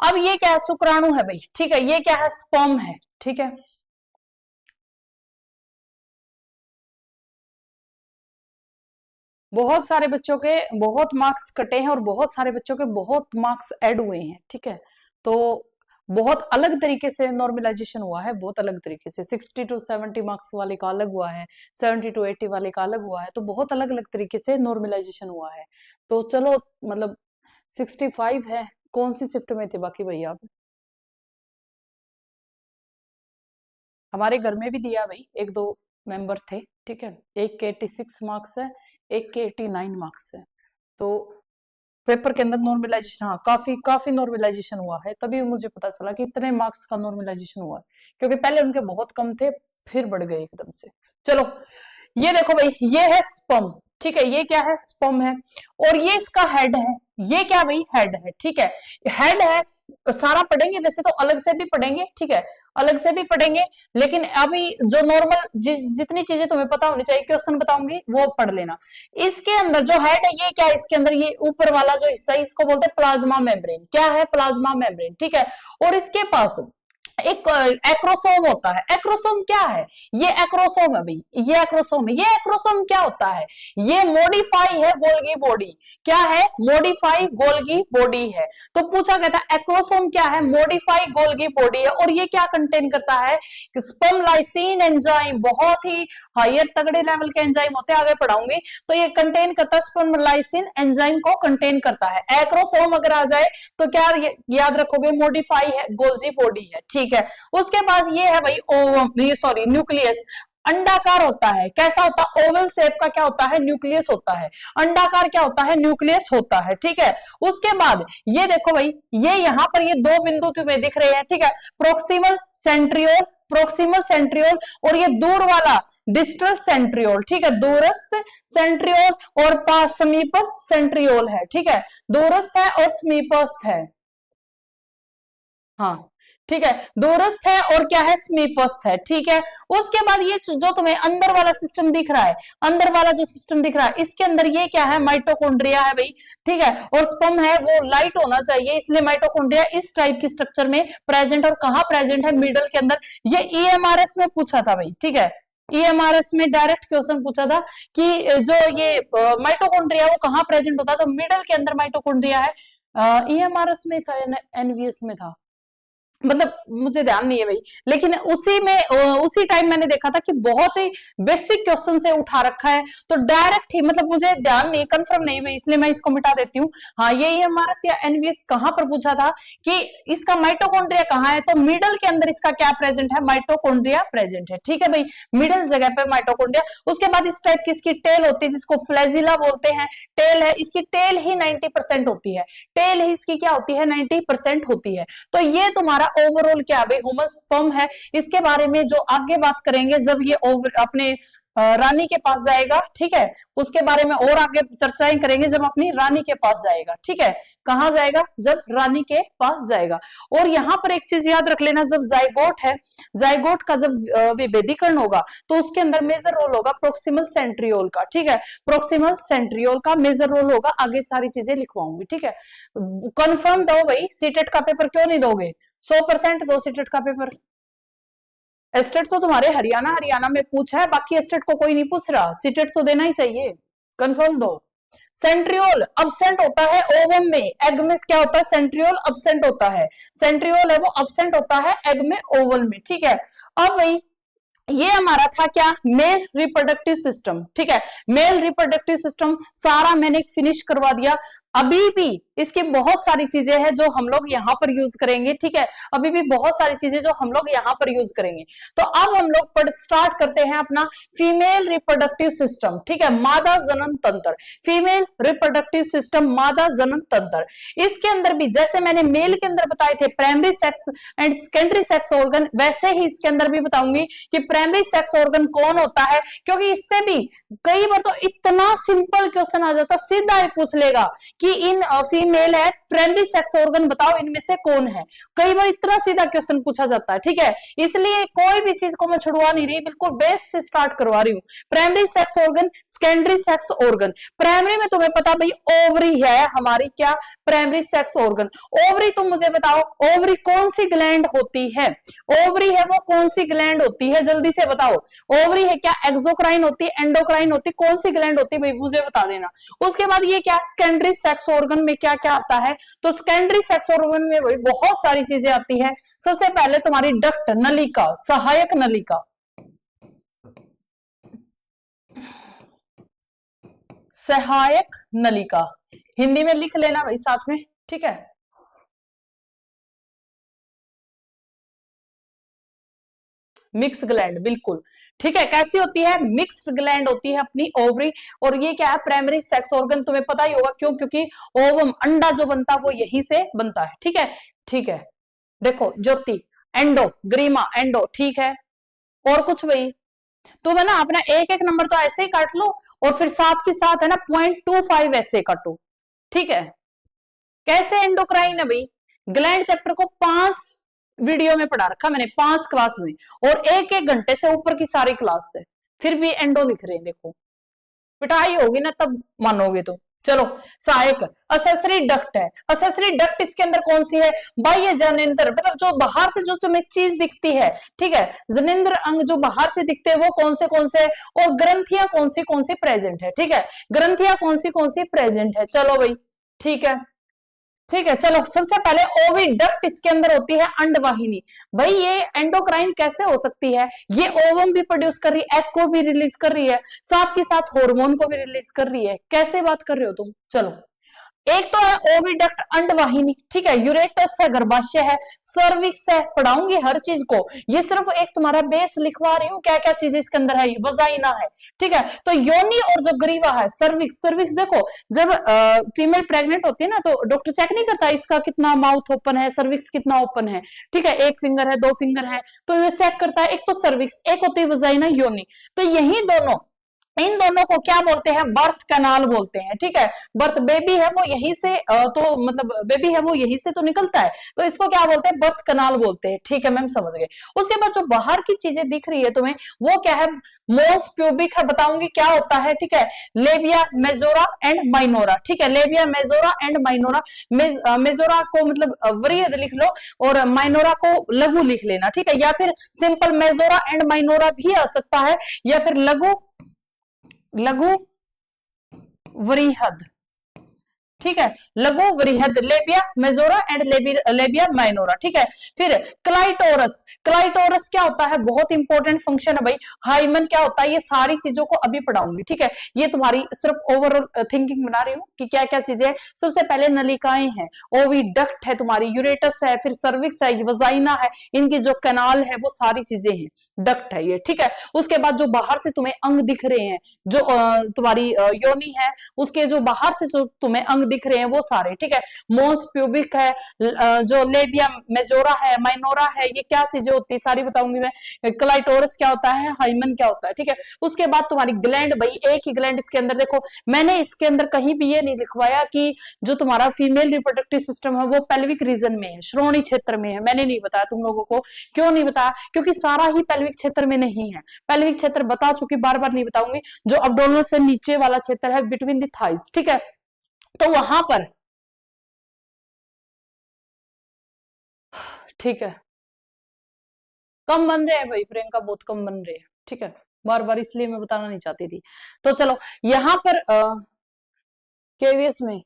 अब ये क्या है, शुक्राणु है भाई, ठीक है, ये क्या है, स्पर्म है, ठीक है। बहुत सारे बच्चों के बहुत मार्क्स कटे हैं और बहुत सारे बच्चों के बहुत मार्क्स ऐड हुए हैं, ठीक है। तो बहुत अलग तरीके से नॉर्मलाइजेशन हुआ है, बहुत अलग तरीके से, 60 टू 70 मार्क्स वाले का अलग हुआ है, 70 टू 80 वाले का अलग हुआ है, तो बहुत अलग अलग तरीके से नॉर्मलाइजेशन हुआ है। तो चलो मतलब 65 है, कौन सी शिफ्ट में थे बाकी भैया? हमारे घर में भी दिया भाई, एक दो मेंबर थे, ठीक है, एक के 86 मार्क्स है, एक के 89 मार्क्स है। तो पेपर के अंदर नॉर्मलाइजेशन, हाँ काफी काफी नॉर्मलाइजेशन हुआ है, तभी मुझे पता चला कि इतने मार्क्स का नॉर्मलाइजेशन हुआ है, क्योंकि पहले उनके बहुत कम थे, फिर बढ़ गए एकदम से। चलो ये देखो भाई, ये है स्पर्म, ठीक है, ये क्या है, स्पर्म है, और ये इसका हेड है, ये क्या भाई, हेड है, ठीक है, हेड है। सारा पढ़ेंगे वैसे तो, अलग से भी पढ़ेंगे, ठीक है, अलग से भी पढ़ेंगे, लेकिन अभी जो नॉर्मल जितनी चीजें तुम्हें पता होनी चाहिए क्वेश्चन बताऊंगी वो पढ़ लेना। इसके अंदर जो हेड है ये क्या है, इसके अंदर ये ऊपर वाला जो हिस्सा है इसको बोलते हैं प्लाज्मा मेम्ब्रेन, क्या है, प्लाज्मा मेम्ब्रेन, ठीक है। और इसके पास एक एक्रोसोम होता है, एक्रोसोम क्या है, ये एक्रोसोम है भाई, ये एक्रोसोम है, ये एक्रोसोम क्या होता है, ये मॉडिफाई है गोल्गी बॉडी, क्या है, मॉडिफाई गोल्गी बॉडी है। तो पूछा गया था एक्रोसोम क्या है, मॉडिफाई गोल्गी बॉडी है, और ये क्या कंटेन करता है, स्पर्म लाइसिन एंजाइम, बहुत ही हायर तगड़े लेवल के एंजाइम होते हैं, आगे पढ़ाऊंगी। तो ये कंटेन करता है, स्पर्म लाइसिन एंजाइम को कंटेन करता है। एक्रोसोम अगर आ जाए तो क्या याद रखोगे, मॉडिफाई है गोल्जी बॉडी है, ठीक है। उसके पास ये है भाई ओवम, ये सॉरी न्यूक्लियस, अंडाकार होता है, कैसा होता है, ओवल शेप का क्या होता है, न्यूक्लियस होता है, अंडाकार क्या होता है, न्यूक्लियस होता है, ठीक है। उसके बाद ये देखो भाई, ये यहां पर ये दो बिंदु तुम्हें दिख रहे हैं, ठीक है, प्रोक्सिमल सेंट्रियोल, प्रोक्सिमल सेंट्रियोल, और ये दूर वाला डिस्टल सेंट्रियोल, ठीक है, दूरस्थ सेंट्रियोल और पास समीपस्थ सेंट्रियोल है, ठीक है, दूरस्थ है और समीपस्थ है, हाँ ठीक है, दूरस्थ है और क्या है, समीपस्थ है। ठीक है, उसके बाद ये जो तुम्हें अंदर वाला सिस्टम दिख रहा है, अंदर वाला जो सिस्टम दिख रहा है, इसके अंदर ये क्या है, माइटोकॉन्ड्रिया है भाई। ठीक है, और स्पर्म है वो लाइट होना चाहिए, इसलिए माइटोकॉन्ड्रिया इस टाइप की स्ट्रक्चर में प्रेजेंट, और कहां प्रेजेंट है, मिडल के अंदर। ये ईएमआरएस में पूछा था भाई। ठीक है, ईएमआरएस में डायरेक्ट क्वेश्चन पूछा था कि जो ये माइटोकॉन्ड्रिया वो कहां प्रेजेंट होता है, तो मिडल के अंदर माइटोकॉन्ड्रिया है। ईएमआरएस में था, एनवीएस में था, मतलब मुझे ध्यान नहीं है भाई, लेकिन उसी में उसी टाइम मैंने देखा था कि बहुत ही बेसिक क्वेश्चन से उठा रखा है, तो डायरेक्ट ही, मतलब मुझे ध्यान नहीं, कंफर्म नहीं भाई, इसलिए मैं इसको मिटा देती हूँ। हाँ, ये एमआरएस या एनवीएस कहां पर पूछा था कि इसका माइटोकॉन्ड्रिया कहाँ है, तो मिडल के अंदर इसका क्या प्रेजेंट है, माइटोकॉन्ड्रिया प्रेजेंट है। ठीक है भाई, मिडल जगह पे माइटोकॉन्ड्रिया। उसके बाद इस टाइप की इसकी टेल होती है, जिसको फ्लैजिला बोलते हैं, टेल है, इसकी टेल ही 90% होती है, टेल ही इसकी क्या होती है, 90% होती है। तो ये तुम्हारा ओवरऑल क्या है, ह्यूमन स्पर्म है। इसके बारे में जो आगे बात करेंगे जब ये अपने रानी के पास जाएगा, ठीक है, उसके बारे में और आगे चर्चाएं करेंगे जब अपनी रानी के पास जाएगा। ठीक है, कहां जाएगा, जब रानी के पास जाएगा। और यहां पर एक चीज याद रख लेना, जब जाइगोट है, जाइगोट का जब विभेदीकरण होगा तो उसके अंदर मेजर रोल होगा प्रोक्सिमल सेंट्रियोल का। ठीक है, प्रोक्सिमल सेंट्रियोल का मेजर रोल होगा, आगे सारी चीजें लिखवाऊंगी। ठीक है, कंफर्म दो भाई, सीटेट का पेपर क्यों नहीं दोगे, 100% दो सीटेट का पेपर। एस्टेट तो तुम्हारे हरियाणा में पूछा है, बाकी एस्टेट को कोई नहीं पूछ रहा, सीटेट तो देना ही चाहिए, कंफर्म दो। सेंट्रियोल अब्सेंट होता है ओवम में, एग में क्या होता है, सेंट्रियोल अब्सेंट होता है, सेंट्रियोल है वो अब्सेंट होता है एग में, ओवल में। ठीक है, अब भाई ये हमारा था क्या, मेल रिप्रोडक्टिव सिस्टम। ठीक है, मेल रिप्रोडक्टिव सिस्टम सारा मैंने फिनिश करवा दिया। अभी भी इसकी बहुत सारी चीजें हैं जो हम लोग यहाँ पर यूज करेंगे। ठीक है, अभी भी बहुत सारी चीजें जो हम लोग यहाँ पर यूज करेंगे। तो अब हम लोग स्टार्ट करते हैं अपना फीमेल रिप्रोडक्टिव सिस्टम। ठीक है, मादा जनन तंत्र, फीमेल रिप्रोडक्टिव सिस्टम, मादा जनन तंत्र। इसके अंदर भी जैसे मैंने मेल के अंदर बताए थे primary sex and secondary sex organ, वैसे ही इसके अंदर भी बताऊंगी कि प्राइमरी सेक्स ऑर्गन कौन होता है, क्योंकि इससे भी कई बार तो इतना सिंपल क्वेश्चन आ जाता, सीधा ही पूछ लेगा कि इन फीमेल है, प्राइमरी सेक्स ऑर्गन बताओ इनमें से कौन है। कई बार इतना सीधा क्वेश्चन पूछा जाता है। ठीक है, इसलिए कोई भी चीज को मैं छुड़वा नहीं रही, बिल्कुल बेस से स्टार्ट करवा रही हूँ। Primary sex organ, secondary sex organ. Primary में तुम्हें पता भाई ओवरी है हमारी, क्या, प्राइमरी सेक्स ऑर्गन। ओवरी तुम मुझे बताओ, ओवरी कौन सी ग्लैंड होती है, ओवरी है वो कौन सी ग्लैंड होती है, जल्दी से बताओ। ओवरी है क्या, एक्सोक्राइन होती है, एंडोक्राइन होती, कौन सी ग्लैंड होती है भाई, मुझे बता देना। उसके बाद ये क्या, सेकेंडरी सेक्स ऑर्गन में क्या क्या आता है, तो सेकेंडरी सेक्स ऑर्गन में भाई बहुत सारी चीजें आती है। सबसे पहले तुम्हारी डक्ट, नलिका, सहायक नलिका, सहायक नलिका, हिंदी में लिख लेना भाई साथ में। ठीक है, मिक्स ग्लैंड, बिल्कुल ठीक है। कैसी होती है, मिक्स्ड ग्लैंड होती है अपनी ओवरी। और ये क्या है, प्राइमरी सेक्स ऑर्गन, तुम्हें पता ही होगा क्यों, क्योंकि ओवम, अंडा जो बनता है वो यहीं से बनता है। ठीक है, ठीक है, देखो ज्योति, एंडो, ग्रीमा, एंडो, ठीक है। और कुछ भाई, तो मैं ना अपना एक एक नंबर तो ऐसे ही काट लो, और फिर साथ के साथ है ना 0.25 ऐसे काटो। ठीक है, कैसे एंडोक्राइन है भाई, ग्लैंड चैप्टर को 5 वीडियो में पढ़ा रखा मैंने, 5 क्लास में, और एक एक घंटे से ऊपर की सारी क्लास से, फिर भी एंडो लिख रहे हैं। देखो पिटाई होगी ना तब मानोगे तो। चलो, सहायक, असेसरी डक्ट है, असेसरी डक्ट इसके अंदर कौन सी है, बाह्य जनेंद्र, मतलब जो बाहर से जो तुम्हें चीज दिखती है। ठीक है, जनेंद्र अंग जो बाहर से दिखते हैं वो कौन से, और ग्रंथियां कौन सी प्रेजेंट है। ठीक है, ग्रंथियां कौन सी प्रेजेंट है। चलो भाई, ठीक है, ठीक है। चलो, सबसे पहले ओविडक्ट इसके अंदर होती है अंडवाहिनी। भाई ये एंडोक्राइन कैसे हो सकती है, ये ओवम भी प्रोड्यूस कर रही है, एग को भी रिलीज कर रही है, साथ के साथ हार्मोन को भी रिलीज कर रही है। कैसे बात कर रहे हो तुम। चलो, एक तो है ओविडक्ट अंडवाहिनी, ठीक है, यूरेटस है, गर्भाशय है, सर्विक्स है, पढ़ाऊंगी हर चीज को, ये सिर्फ एक तुम्हारा बेस लिखवा रही हूँ, क्या क्या चीजें इसके अंदर है, वजाइना है। ठीक है, तो योनि और जो ग्रीवा है, सर्विक्स, सर्विक्स देखो जब फीमेल प्रेग्नेंट होती है ना तो डॉक्टर चेक नहीं करता इसका कितना माउथ ओपन है, सर्विक्स कितना ओपन है। ठीक है, 1 फिंगर है, 2 फिंगर है, तो ये चेक करता है। एक तो सर्विक्स, एक होती है वजाइना, योनि। तो यही दोनों इन दोनों को क्या बोलते हैं, बर्थ कैनाल बोलते हैं, ठीक है। बर्थ बेबी है वो यहीं से तो मतलब बेबी है वो यहीं से तो निकलता है, तो इसको क्या बोलते हैं, बर्थ कैनाल बोलते हैं, ठीक है मैम समझ गए। उसके बाद जो बाहर की चीजें दिख रही है तुम्हें वो क्या है, मोस प्यूबिक है, बताऊंगी क्या होता है, ठीक है। लेबिया मेजोरा एंड माइनोरा, ठीक है, labia majora and minora, majora को मतलब वृहद लिख लो और माइनोरा को लघु लिख लेना, ठीक है, या फिर सिंपल मेजोरा एंड माइनोरा भी आ सकता है, या फिर लघु वृहद, ठीक है, लघु वृहद, labia majora and labia minora, ठीक है। फिर क्लाइटोरस, क्लाइटोरस क्या होता है, बहुत इंपॉर्टेंट फंक्शन है भाई। हाइमन क्या होता है, ये सारी चीजों को अभी पढ़ाऊंगी, ठीक है। ये तुम्हारी सिर्फ ओवरऑल थिंकिंग बना रही हूँ कि क्या क्या चीजें हैं। सबसे पहले नलिकाएं हैं, ओविडक्ट है तुम्हारी, यूरेटस है, फिर सर्विक्स है, वजाइना है, इनकी जो कैनाल है वो सारी चीजें हैं, डक्ट है ये, ठीक है। उसके बाद जो बाहर से तुम्हें अंग दिख रहे हैं, जो तुम्हारी योनि है उसके जो बाहर से जो तुम्हें अंग दिख रहे हैं वो सारे, ठीक है। मोस प्यूबिक है, जो लेबिया मेजोरा है, माइनोरा है, ये क्या चीजें होती है सारी बताऊंगी मैं। क्लाइटोरस क्या होता है, हाइमन क्या होता है, ठीक है। उसके बाद तुम्हारी ग्लैंड, भाई एक ही ग्लैंड इसके अंदर, देखो मैंने इसके अंदर कहीं भी ये नहीं लिखवाया कि जो तुम्हारा फीमेल रिप्रोडक्टिव सिस्टम है वो पेल्विक रीजन में है, श्रोणी क्षेत्र में है, मैंने नहीं बताया तुम लोगों को। क्यों नहीं बताया, क्योंकि सारा ही पेल्विक क्षेत्र में नहीं है। पेल्विक क्षेत्र बता चुकी, बार बार नहीं बताऊंगी। जो अब्डोमिनल से नीचे वाला क्षेत्र है बिटवीन द थाइज, ठीक है, तो वहां पर, ठीक है, कम बन रहे हैं भाई प्रियंका, बहुत कम बन रहे हैं, ठीक है, बार बार इसलिए मैं बताना नहीं चाहती थी। तो चलो यहाँ पर केवीएस में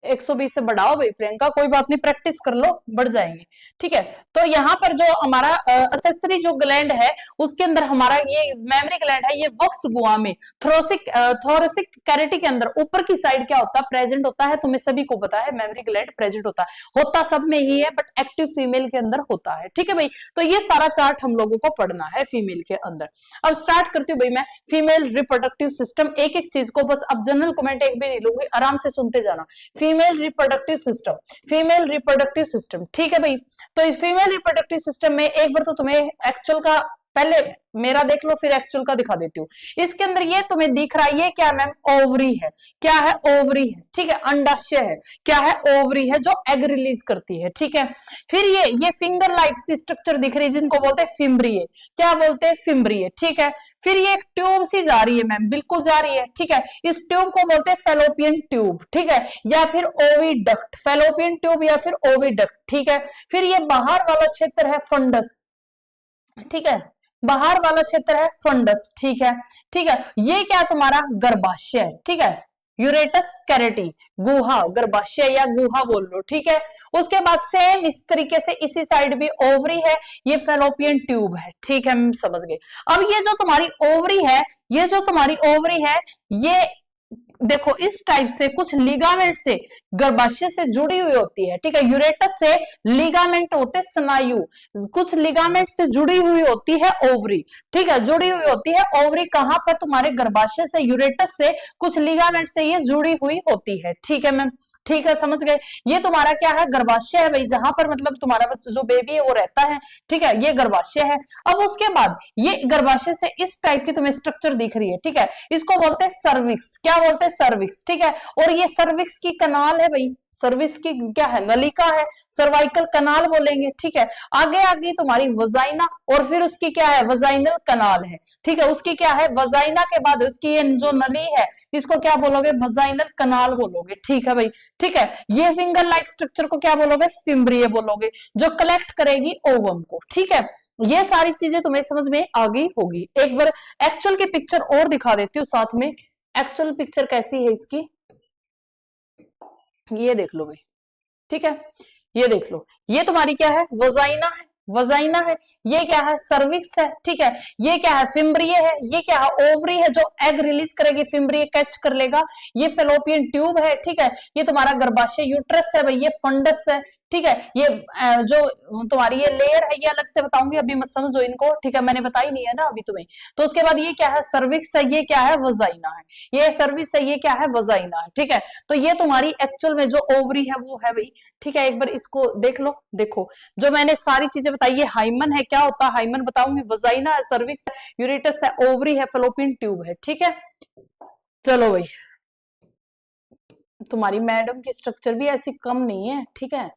120 से बढ़ाओ भाई प्रियंका, कोई बात नहीं, प्रैक्टिस कर लो, बढ़ जाएंगे, ठीक है। तो यहाँ पर जो हमारा असेसरी जो ग्लैंड है उसके अंदर हमारा ये मेमरी ग्लैंड है, ये वक्स गुहा में थोरेसिक कैविटी के अंदर ऊपर की साइड क्या होता है, प्रेजेंट होता है, तुम्हें सभी को पता है मेमरी ग्लैंड प्रेजेंट होता सब में ही है, बट एक्टिव फीमेल के अंदर होता है, ठीक है भाई। तो ये सारा चार्ट हम लोगों को पढ़ना है फीमेल के अंदर। अब स्टार्ट करती हूँ भाई मैं, फीमेल रिप्रोडक्टिव सिस्टम, एक एक चीज को बस, अब जनरल कमेंट एक भी नहीं लूंगी, आराम से सुनते जाना। Female reproductive system, female reproductive system, ठीक है भाई। तो इस फीमेल रिप्रोडक्टिव सिस्टम में एक बार तो तुम्हें एक्चुअल का, पहले मेरा देख लो फिर एक्चुअल का दिखा देती हूँ। इसके अंदर ये तुम्हें दिख रहा है, ये क्या मैम, ओवरी है, क्या है, ओवरी है, ठीक है, अंडाशय है, क्या है, ओवरी है जो एग रिलीज करती है, ठीक है। फिर ये फिंगर लाइक सी स्ट्रक्चर दिख रही है जिनको बोलते हैं फिम्ब्रिये, क्या बोलते हैं, फिम्ब्रिये, ठीक है। फिर ये एक ट्यूब सी जा रही है मैम, बिल्कुल जा रही है, ठीक है, इस ट्यूब को बोलते हैं फेलोपियन ट्यूब, ठीक है, या फिर ओविडक्ट, फेलोपियन ट्यूब या फिर ओविडक्ट, ठीक है। फिर ये बाहर वाला क्षेत्र है फंडस, ठीक है, बाहर वाला क्षेत्र है फंडस, ठीक है, ठीक है। ये क्या तुम्हारा गर्भाशय, ठीक है, यूरेटस कैविटी, गुहा, गर्भाशय या गुहा बोल लो, ठीक है। उसके बाद सेम इस तरीके से इसी साइड भी ओवरी है, ये फेलोपियन ट्यूब है, ठीक है, हम समझ गए। अब ये जो तुम्हारी ओवरी है, ये जो तुम्हारी ओवरी है, ये देखो इस टाइप से कुछ लिगामेंट से गर्भाशय से जुड़ी हुई होती है, ठीक है, यूरेटस से लिगामेंट होते स्नायु, कुछ लिगामेंट से जुड़ी हुई होती है ओवरी, ठीक है, जुड़ी हुई होती है ओवरी, कहां पर, तुम्हारे गर्भाशय से, यूरेटस से कुछ लिगामेंट से ये जुड़ी हुई होती है, ठीक है मैम, ठीक है, समझ गए। ये तुम्हारा क्या है, गर्भाशय है भाई, जहां पर मतलब तुम्हारा जो बेबी है वो रहता है, ठीक है, ये गर्भाशय है। अब उसके बाद ये गर्भाशय से इस टाइप की तुम्हें स्ट्रक्चर दिख रही है, ठीक है, इसको बोलते हैं सर्विक्स, क्या बोलते हैं, सर्विक्स, ठीक है। और ये सर्विक्स की कनाल है भाई, सर्विक्स की क्या है, नलिका है, सर्वाइकल कनाल बोलेंगे, ठीक है। आगे आगे तुम्हारी वजाइना, और फिर उसकी क्या है, वजाइनल कनाल है, ठीक है, उसकी क्या है, वजाइना के बाद उसकी ये जो नली है इसको क्या बोलोगे, वजाइनल कनाल बोलोगे, ठीक है भाई, ठीक है। ये फिंगर लाइक स्ट्रक्चर को क्या बोलोगे, फिम्ब्रिये बोलोगे, जो कलेक्ट करेगी ओवम को, ठीक है। ये सारी चीजें तुम्हें समझ में आ गई होगी। एक बार एक्चुअल की पिक्चर और दिखा देती हूँ साथ में, एक्चुअल पिक्चर कैसी है इसकी, ये देख लो भाई, ठीक है, ये देख लो, ये तुम्हारी क्या है, वजाइना है, वजाइना है, ये क्या है, सर्विक्स है, ठीक है, ये क्या है, फिम्ब्रिये है, ये क्या है, ओवरी है जो एग रिलीज करेगी, फिम्ब्रिये कैच कर लेगा, ये फेलोपियन ट्यूब है, ठीक है, ये तुम्हारा गर्भाशय यूट्रस है भाई, ये फंडस है, ठीक है। ये जो तुम्हारी ये लेयर है ये अलग से बताऊंगी, अभी मत समझो इनको, ठीक है, मैंने बताई नहीं है ना अभी तुम्हें। तो उसके बाद ये क्या है, सर्विक्स है, ये क्या है, वजाइना है, ये सर्विक्स है, ये क्या है, वजाइना है, ठीक है। तो ये तुम्हारी एक्चुअल में जो ओवरी है वो है भाई, ठीक है। एक बार इसको देख लो, देखो जो मैंने सारी चीजें बताइए हाइमन है, क्या होता है हाइमन बताऊंगी, वजाइना है, सर्विक्स है, यूरेटस है, ओवरी है, फेलोपियन ट्यूब है। ठीक है, चलो भाई, तुम्हारी मैडम की स्ट्रक्चर भी ऐसी कम नहीं है। ठीक है,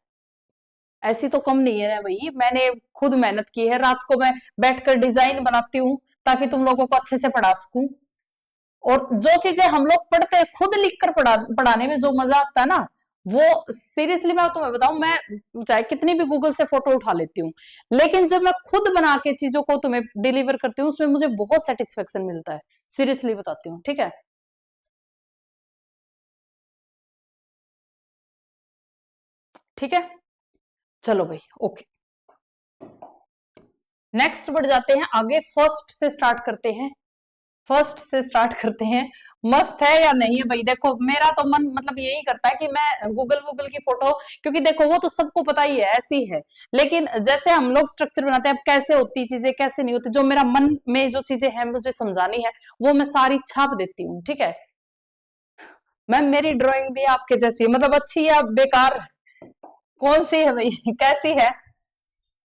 ऐसी तो कम नहीं है ना भाई, मैंने खुद मेहनत की है, रात को मैं बैठकर डिजाइन बनाती हूँ ताकि तुम लोगों को अच्छे से पढ़ा सकूं। और जो चीजें हम लोग पढ़ते हैं खुद लिखकर पढ़ाने में जो मजा आता है ना, वो सीरियसली मैं तुम्हें बताऊं, मैं चाहे कितनी भी गूगल से फोटो उठा लेती हूँ, लेकिन जब मैं खुद बना के चीजों को तुम्हें डिलीवर करती हूँ उसमें मुझे बहुत सेटिस्फेक्शन मिलता है, सीरियसली बताती हूँ। ठीक है, ठीक है, चलो भाई, ओके, नेक्स्ट बढ़ जाते हैं आगे, फर्स्ट से स्टार्ट करते हैं, फर्स्ट से स्टार्ट करते हैं। मस्त है या नहीं है भाई, देखो मेरा तो मन मतलब यही करता है कि मैं गूगल वूगल की फोटो, क्योंकि देखो वो तो सबको पता ही है ऐसी है, लेकिन जैसे हम लोग स्ट्रक्चर बनाते हैं, अब कैसे होती चीजें कैसे नहीं होती, जो मेरा मन में जो चीजें हैं मुझे समझानी है वो मैं सारी छाप देती हूँ। ठीक है मैम, मेरी ड्राइंग भी आपके जैसी है, मतलब अच्छी या बेकार, कौन सी है भाई कैसी है?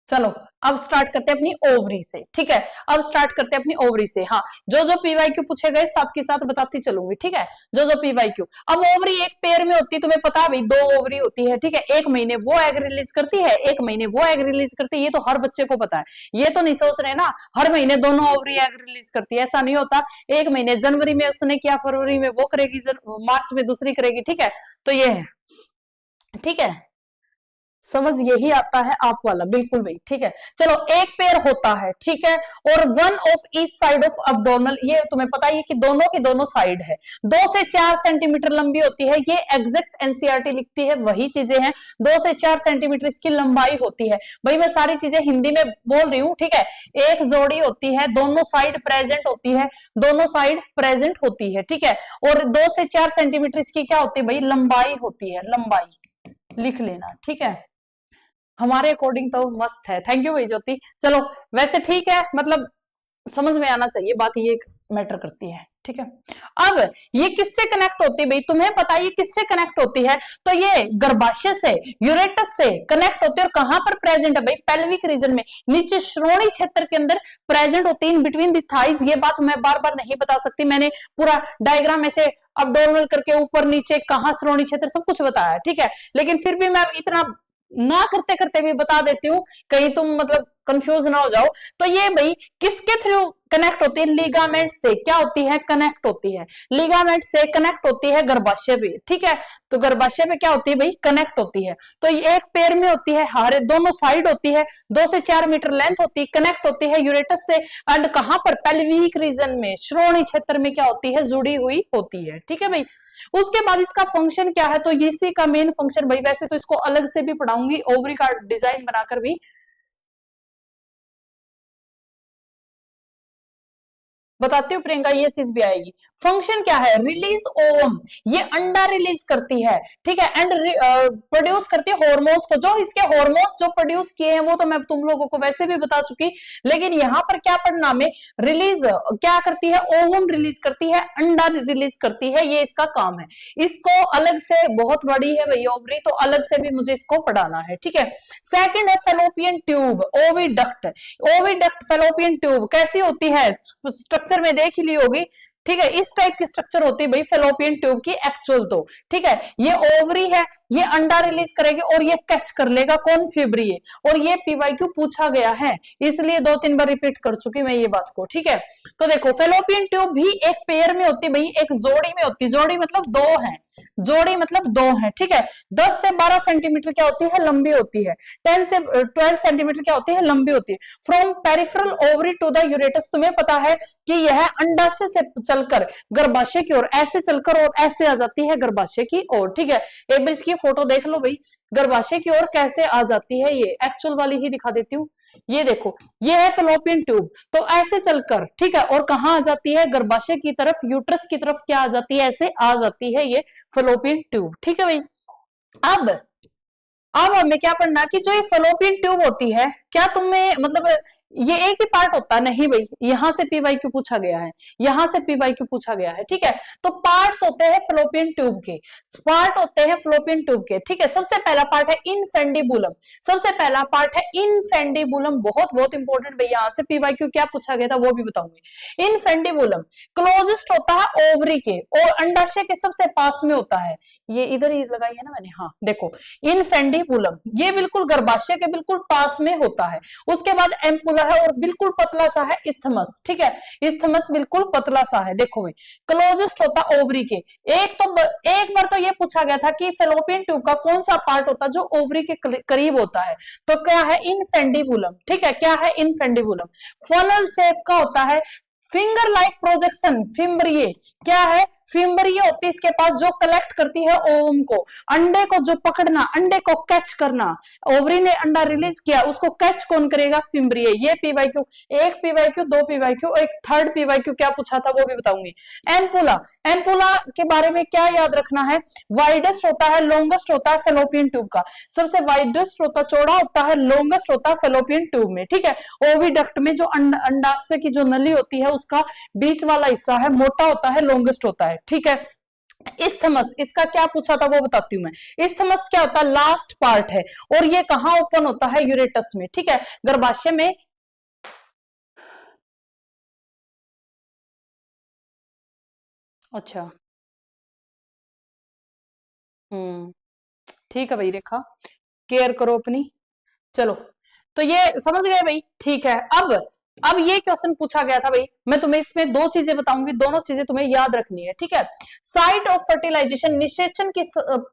चलो अब स्टार्ट करते हैं अपनी ओवरी से। ठीक है, अब स्टार्ट करते हैं अपनी ओवरी से। हाँ, जो जो पीवाईक्यू पूछे गए साथ के साथ बताती चलूंगी। ठीक है, जो जो पीवाईक्यू, अब ओवरी एक पेयर में होती है, तुम्हें पता है भाई, दो ओवरी होती है। ठीक है, एक महीने वो एग रिलीज करती है, एक महीने वो एग रिलीज करती है, ये तो हर बच्चे को पता है, ये तो नहीं सोच रहे ना हर महीने दोनों ओवरी एग रिलीज करती है, ऐसा नहीं होता। एक महीने जनवरी में उसने किया, फरवरी में वो करेगी, मार्च में दूसरी करेगी। ठीक है, तो ये है। ठीक है, समझ यही आता है आप वाला, बिल्कुल भाई। ठीक है, चलो एक पेयर होता है। ठीक है, और one of each side of abdominal, ये तुम्हें पता है कि दोनों की दोनों साइड है, 2 से 4 सेंटीमीटर लंबी होती है, ये एग्जैक्ट एनसीईआरटी लिखती है, वही चीजें हैं, 2 से 4 सेंटीमीटर इसकी लंबाई होती है। भाई मैं सारी चीजें हिंदी में बोल रही हूँ। ठीक है, एक जोड़ी होती है, दोनों साइड प्रेजेंट होती है, दोनों साइड प्रेजेंट होती है। ठीक है, और 2 से 4 सेंटीमीटर इसकी क्या होती है भाई, लंबाई होती है, लंबाई लिख लेना। ठीक है, हमारे अकॉर्डिंग तो मस्त है, थैंक यू भाई ज्योति। चलो वैसे ठीक है, मतलब समझ में आना चाहिए बात, ये मैटर करती है। ठीक है, अब ये किससे कनेक्ट होती है भाई, तुम्हें पता है ये किससे कनेक्ट होती है, तो ये गर्भाशय से, यूरेटस से कनेक्ट होती है। और कहां पर प्रेजेंट है भाई, पेल्विक रीजन में, नीचे श्रोणी क्षेत्र के अंदर प्रेजेंट होती है, इन बिटवीन द थाइज। ये बात मैं बार बार नहीं बता सकती, मैंने पूरा डायग्राम ऐसे अबडोमिनल करके ऊपर नीचे कहां श्रोणी क्षेत्र सब कुछ बताया। ठीक है, लेकिन फिर भी मैं इतना ना करते करते भी बता देती हूँ, कहीं तुम मतलब कंफ्यूज ना हो जाओ। तो ये भाई किसके थ्रू कनेक्ट होती है, लिगामेंट से क्या होती है, कनेक्ट होती है, लिगामेंट से कनेक्ट होती है गर्भाशय पे। ठीक है, तो गर्भाशय पे क्या होती है भाई, कनेक्ट होती है। तो ये एक पेयर में होती है, हरे दोनों साइड होती है, 2 से 4 मीटर लेंथ होती है, कनेक्ट होती है यूरेटस से, एंड कहां पर, पेल्विक रीजन में, श्रोणी क्षेत्र में क्या होती है, जुड़ी हुई होती है। ठीक है भाई, उसके बाद इसका फंक्शन क्या है, तो इसी का मेन फंक्शन भाई, वैसे तो इसको अलग से भी पढ़ाऊंगी, ओवरी का डिजाइन बनाकर भी बताती हूँ प्रियंका, ये चीज भी आएगी। फंक्शन क्या है, रिलीज ओवम, ये अंडा रिलीज करती है। ठीक है, एंड प्रोड्यूस करती है हॉर्मोन्स को, जो इसके हॉर्मोन्स जो प्रोड्यूस किए हैं वो तो मैं तुम लोगों को वैसे भी बता चुकी, लेकिन यहाँ पर क्या पढ़ना में, रिलीज क्या करती है, ओवम रिलीज करती है, अंडा रिलीज करती है, ये इसका काम है। इसको अलग से, बहुत बड़ी है भाई ओवरी, तो अलग से भी मुझे इसको पढ़ाना है। ठीक है, सेकेंड है fallopian tube, oviduct. Oviduct fallopian tube कैसी होती है, स्ट्रक्चर में देख ही ली होगी। ठीक है, इस टाइप की स्ट्रक्चर होती है भाई फेलोपियन ट्यूब की एक्चुअल तो। ठीक है, ये ओवरी है, ये अंडा रिलीज करेगी और ये कैच कर लेगा कौन, फिब्रिए। और ये पीवाईक्यू पूछा गया है, इसलिए 2-3 बार रिपीट कर चुकी मैं ये बात को। ठीक है, तो देखो फेलोपियन ट्यूब भी एक पेयर में होती है भाई, एक जोड़ी में होती है, जोड़ी मतलब दो है, जोड़ी मतलब दो है। ठीक है, 10 से 12 सेंटीमीटर क्या होती है, लंबी होती है, 10 से 12 सेंटीमीटर क्या होती है, लंबी होती है। From peripheral ovary to the यूरेटस, तुम्हें पता है कि यह अंडाशय से चलकर गर्भाशय की ओर, ऐसे चलकर और ऐसे आ जाती है गर्भाशय की ओर। ठीक है, एक बार इसकी फोटो देख लो भाई, गर्भाशय की ओर कैसे आ जाती है, ये एक्चुअल वाली ही दिखा देती हूँ। ये देखो, ये है फेलोपियन ट्यूब, तो ऐसे चलकर, ठीक है, और कहां आ जाती है, गर्भाशय की तरफ, यूट्रस की तरफ क्या आ जाती है, ऐसे आ जाती है ये फेलोपियन ट्यूब। ठीक है भाई, अब हमें क्या पढ़ना कि जो ये फेलोपियन ट्यूब होती है, क्या तुम्हें मतलब ये एक ही पार्ट होता है? नहीं भाई, यहां से पीवाईक्यू पूछा गया है, यहां से पीवाईक्यू पूछा गया है, ठीक है। तो पार्ट्स होते हैं फ्लोपियन ट्यूब के, पार्ट होते हैं फ्लोपियन ट्यूब के, ठीक है। सबसे पहला पार्ट है इनफेंडिबुलम, सबसे पहला पार्ट है इनफेंडिबुलम, बहुत बहुत इंपॉर्टेंट भाई, यहां से पीवाईक्यू क्या पूछा गया था वो भी बताऊंगी। इनफेंडिबुलम क्लोजेस्ट होता है ओवरी के और अंडाशय के सबसे पास में होता है, ये इधर ही लगाई है ना मैंने, हाँ देखो इनफेंडिबुलम, ये बिल्कुल गर्भाशय के बिल्कुल पास में होता है। उसके बाद एम्पुला है और बिल्कुल पतला सा है इस्थमस, ठीक है, इस्थमस बिल्कुल पतला सा है। देखो भाई क्लोजेस्ट होता ओवरी के, एक बार तो ये पूछा गया था कि फेलोपियन ट्यूब का कौन सा पार्ट होता है जो ओवरी के करीब होता है, तो क्या है इनफेंडिबुलम, ठीक है, क्या है इनफेंडिबुलम। फनल शेप का होता है, फिंगर लाइक प्रोजेक्शन, फिम्ब्रिये क्या है, फिम्ब्रिये होती है इसके पास जो कलेक्ट करती है ओवम को, अंडे को जो पकड़ना, अंडे को कैच करना, ओवरी ने अंडा रिलीज किया उसको कैच कौन करेगा, फिम्ब्रिये। ये पीवाईक्यू, एक पीवाईक्यू, दो पीवाईक्यू, एक थर्ड पीवाईक्यू क्या पूछा था वो भी बताऊंगी। एम्पुला, एम्पुला के बारे में क्या याद रखना है, वाइडेस्ट होता है, लॉन्गेस्ट होता है फेलोपियन ट्यूब का, सबसे वाइडेस्ट होता चौड़ा होता है, लॉन्गेस्ट होता है फेलोपियन ट्यूब में, ठीक है। ओविडक्ट में जो अंडाशय की जो नली होती है उसका बीच वाला हिस्सा है मोटा होता है, लॉन्गेस्ट होता है, ठीक है। इस्थमस, इसका क्या पूछा था वो बताती हूं मैं। इस्थमस क्या होता है, लास्ट पार्ट है और ये कहां ओपन होता है, यूरेटस में, ठीक है, गर्भाशय में। अच्छा, हम्म, ठीक है भाई रेखा, केयर करो अपनी। चलो, तो ये समझ गए भाई, ठीक है। अब ये क्वेश्चन पूछा गया था भाई, मैं तुम्हें इसमें दो चीजें बताऊंगी, दोनों चीजें तुम्हें याद रखनी है, ठीक है। साइट ऑफ फर्टिलाइजेशन, निषेचन की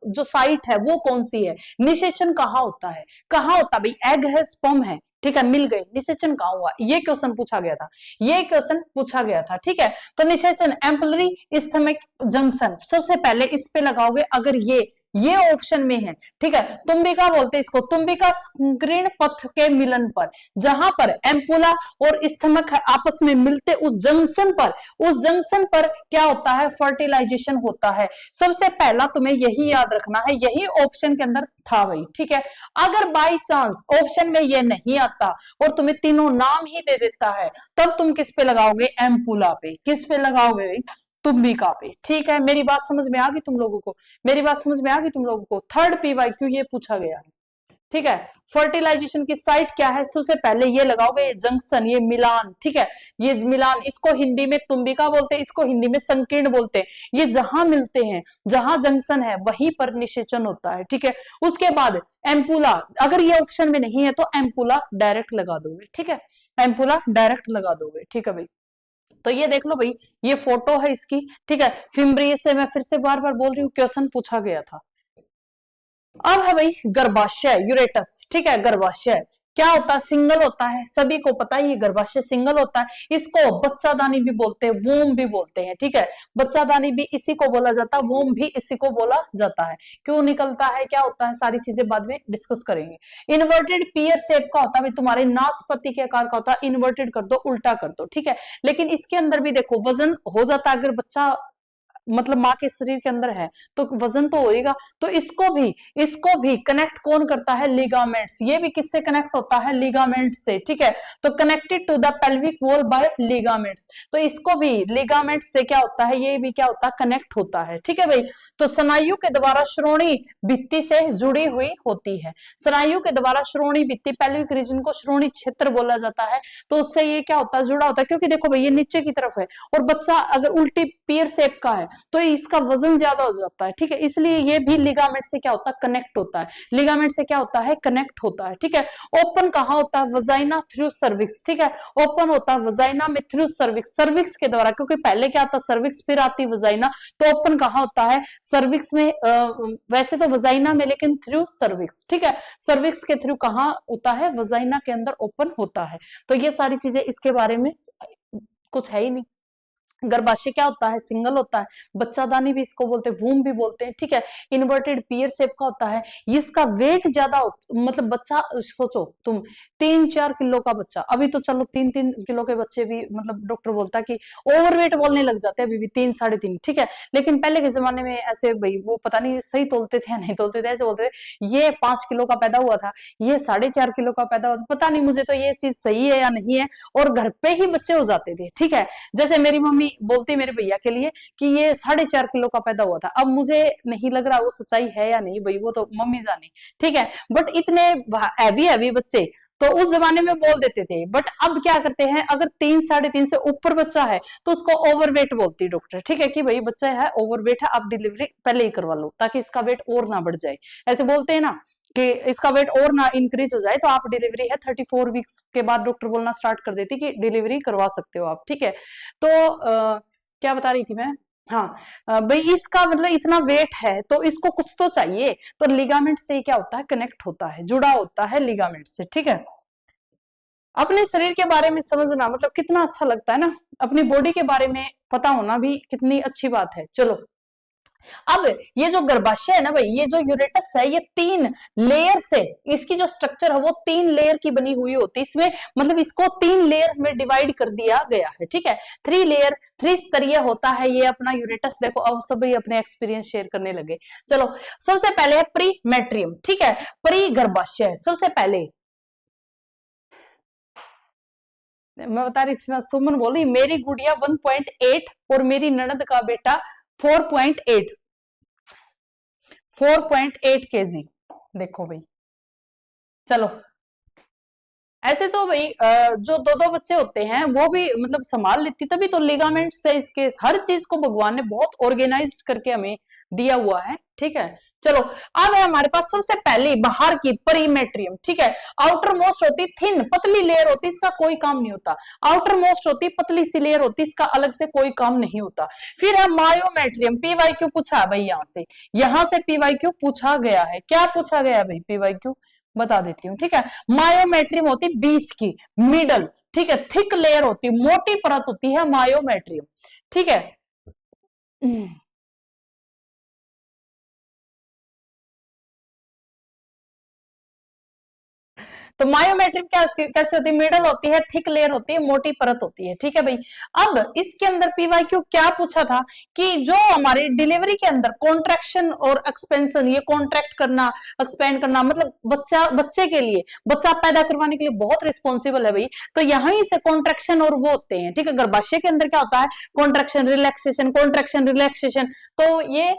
जो साइट है वो कौन सी है, निषेचन कहाँ होता है, कहाँ होता है भाई, एग है, स्पर्म है, ठीक है, मिल गए, निषेचन कहाँ हुआ, ये क्वेश्चन पूछा गया था, ये क्वेश्चन पूछा गया था, ठीक है। तो निषेचन एम्पलरी इस्थमिक जंक्शन, सबसे पहले इस पे लगाओगे अगर ये ऑप्शन में है, ठीक है। तुम्बिका बोलते हैं इसको, तुम्बिका संकीर्ण पथ के मिलन पर, जहां पर एम्पुला और स्थमक आपस में मिलते उस जंक्शन पर क्या होता है, फर्टिलाइजेशन होता है। सबसे पहला तुम्हें यही याद रखना है, यही ऑप्शन के अंदर था भाई, ठीक है। अगर बाई चांस ऑप्शन में ये नहीं आता और तुम्हें तीनों नाम ही दे देता है, तब तुम किस पे लगाओगे, एम्पुला पे, किस पे लगाओगे, तुम्बिका पे, ठीक है। मेरी बात समझ में आ गई तुम लोगों को, मेरी बात समझ में आ गई तुम लोगों को। थर्ड पीवाईक्यू ये पूछा गया है, ठीक है। फर्टिलाइजेशन की साइट क्या है, सबसे पहले ये लगाओगे, ये जंक्शन, ये मिलान, ठीक है, ये मिलान, इसको हिंदी में तुम्बिका बोलते हैं, इसको हिंदी में संकीर्ण बोलते हैं। ये जहां मिलते हैं, जहां जंक्शन है वहीं पर निषेचन होता है, ठीक है। उसके बाद एम्पुला, अगर ये ऑप्शन में नहीं है तो एम्पुला डायरेक्ट लगा दोगे, ठीक है, एम्पुला डायरेक्ट लगा दोगे, ठीक है भाई। तो ये देख लो भाई, ये फोटो है इसकी, ठीक है। फिम्ब्रिये से मैं फिर से बार बार बोल रही हूँ, क्वेश्चन पूछा गया था। अब है भाई गर्भाशय, यूरेटस, ठीक है, गर्भाशय क्या होता है, सिंगल होता है, सभी को पता है ये गर्भाशय सिंगल होता है। इसको बच्चादानी भी बोलते हैं, वोम भी बोलते हैं, ठीक है, बच्चादानी भी इसी को बोला जाता है, वोम भी इसी को बोला जाता है। क्यों निकलता है, क्या होता है, सारी चीजें बाद में डिस्कस करेंगे। इन्वर्टेड पीयर शेप का होता है, तुम्हारे नाशपाती के आकार का होता है, इन्वर्टेड कर दो, उल्टा कर दो, ठीक है। लेकिन इसके अंदर भी देखो वजन हो जाता है, अगर बच्चा मतलब माँ के शरीर के अंदर है तो वजन तो होएगा। तो इसको भी कनेक्ट कौन करता है, लिगामेंट्स, ये भी किससे कनेक्ट होता है, लिगामेंट्स से, ठीक है। तो connected to the pelvic wall by ligaments, तो इसको भी लिगामेंट्स से क्या होता है, ये भी क्या होता है, कनेक्ट होता है, ठीक है भाई। तो स्नायु के द्वारा श्रोणी भित्ति से जुड़ी हुई होती है, स्नायु के द्वारा श्रोणी भित्ति, पेल्विक रीजन को श्रोणी क्षेत्र बोला जाता है, तो उससे ये क्या होता है, जुड़ा होता है। क्योंकि देखो भाई ये नीचे की तरफ है और बच्चा अगर उल्टी पीयर शेप का है तो इसका वजन ज्यादा हो जाता है, ठीक है, इसलिए ये भी लिगामेंट से क्या होता है, कनेक्ट होता है, लिगामेंट से क्या होता है, कनेक्ट होता है, ठीक है। ओपन कहाँ होता है, वजाइना थ्रू सर्विक्स, ठीक है, ओपन होता है वजाइना में थ्रू सर्विक्स, सर्विक्स के द्वारा, क्योंकि पहले क्या आता सर्विक्स फिर आती वजाइना, तो ओपन कहाँ होता है, सर्विक्स में, वैसे तो वजाइना में लेकिन थ्रू सर्विक्स, ठीक है, सर्विक्स के थ्रू कहाँ होता है, वजाइना के अंदर ओपन होता है। तो ये सारी चीजें इसके बारे में कुछ है ही नहीं, गर्भाशय क्या होता है, सिंगल होता है, बच्चादानी भी इसको बोलते हैं, वूम भी बोलते हैं, ठीक है। इन्वर्टेड पियर शेप का होता है, इसका वेट ज्यादा मतलब बच्चा, सोचो तुम 3-4 किलो का बच्चा, अभी तो चलो 3-3 किलो के बच्चे भी मतलब डॉक्टर बोलता है कि ओवरवेट बोलने लग जाते हैं अभी भी, 3-3.5, ठीक है। लेकिन पहले के जमाने में ऐसे भाई वो पता नहीं सही तोलते थे या नहीं तोलते थे, ऐसे बोलते थे ये 5 किलो का पैदा हुआ था, ये 4.5 किलो का पैदा हुआ था, पता नहीं मुझे तो ये चीज सही है या नहीं है, और घर पे ही बच्चे हो जाते थे, ठीक है। जैसे मेरी मम्मी बोलती मेरे भैया के लिए कि ये 4.5 किलो का पैदा हुआ था, अब मुझे नहीं लग रहा वो सच्चाई है या नहीं भाई, वो तो मम्मी जाने, ठीक है। बट इतने हैवी हैवी बच्चे तो उस जमाने में बोल देते थे, बट अब क्या करते हैं, अगर 3-3.5 से ऊपर बच्चा है तो उसको ओवरवेट बोलती डॉक्टर, ठीक है, कि भाई बच्चा है ओवरवेट है, आप डिलीवरी पहले ही करवा लो ताकि इसका वेट और ना बढ़ जाए, ऐसे बोलते हैं ना कि इसका वेट और ना इंक्रीज हो जाए, तो आप डिलीवरी है 34 वीक्स के बाद डॉक्टर बोलना स्टार्ट कर देती कि डिलीवरी करवा सकते हो आप, ठीक है। तो क्या बता रही थी मैं, हाँ, भाई इसका मतलब इतना वेट है तो इसको कुछ तो चाहिए, तो लिगामेंट से क्या होता है, कनेक्ट होता है, जुड़ा होता है लिगामेंट से, ठीक है। अपने शरीर के बारे में समझना मतलब कितना अच्छा लगता है ना, अपनी बॉडी के बारे में पता होना भी कितनी अच्छी बात है। चलो, अब ये जो गर्भाशय है ना भाई, ये जो यूरेटस है, ये 3 लेयर से, इसकी जो स्ट्रक्चर है वो 3 लेयर की बनी हुई होती है, इसमें मतलब इसको 3 लेयर्स में डिवाइड कर दिया गया है, ठीक है। 3 लेयर, 3 स्तरीय होता है ये अपना यूरेटस। देखो अब सभी अपने एक्सपीरियंस शेयर करने लगे। चलो, सबसे पहले है प्री मैट्रियम, ठीक है, प्री गर्भाशय। सबसे पहले मैं बता रही थी ना, सुमन बोली मेरी गुड़िया 1.8 और मेरी ननद का बेटा 4.8 केजी। देखो भाई, चलो, ऐसे तो भाई जो 2-2 बच्चे होते हैं वो भी मतलब संभाल लेती, तभी तो लिगामेंट से इसके हर चीज को भगवान ने बहुत ऑर्गेनाइज्ड करके हमें दिया हुआ है, ठीक है। चलो, अब है हमारे पास सबसे पहले बाहर की परिमेट्रियम, ठीक है। आउटर मोस्ट होती थिन पतली लेयर होती, इसका कोई काम नहीं होता। आउटर मोस्ट होती पतली सी लेयर होती, इसका अलग से कोई काम नहीं होता। फिर है मायोमेट्रियम, पीवाईक्यू पूछा है भाई, यहां से पीवाईक्यू पूछा गया है। क्या पूछा गया है भाई, पीवाईक्यू बता देती हूँ, ठीक है। मायोमेट्रियम होती बीच की, मिडल, ठीक है, थिक लेयर होती, मोटी परत होती है मायोमेट्रियम, ठीक है। तो मायोमेट्रिक क्या कैसे होती है, मिडल होती है, थिक लेयर होती है, मोटी परत होती है, ठीक है भाई। अब इसके अंदर पीवाईक्यू क्या पूछा था कि जो हमारी डिलीवरी के अंदर कॉन्ट्रैक्शन और एक्सपेंशन, ये कॉन्ट्रैक्ट करना, एक्सपेंड करना, मतलब बच्चे के लिए, बच्चा पैदा करवाने के लिए बहुत रिस्पॉन्सिबल है भाई, तो यहीं से कॉन्ट्रैक्शन और वो होते हैं, ठीक है। गर्भाशय के अंदर क्या होता है, कॉन्ट्रैक्शन रिलैक्सेशन, कॉन्ट्रैक्शन रिलैक्सेशन, तो ये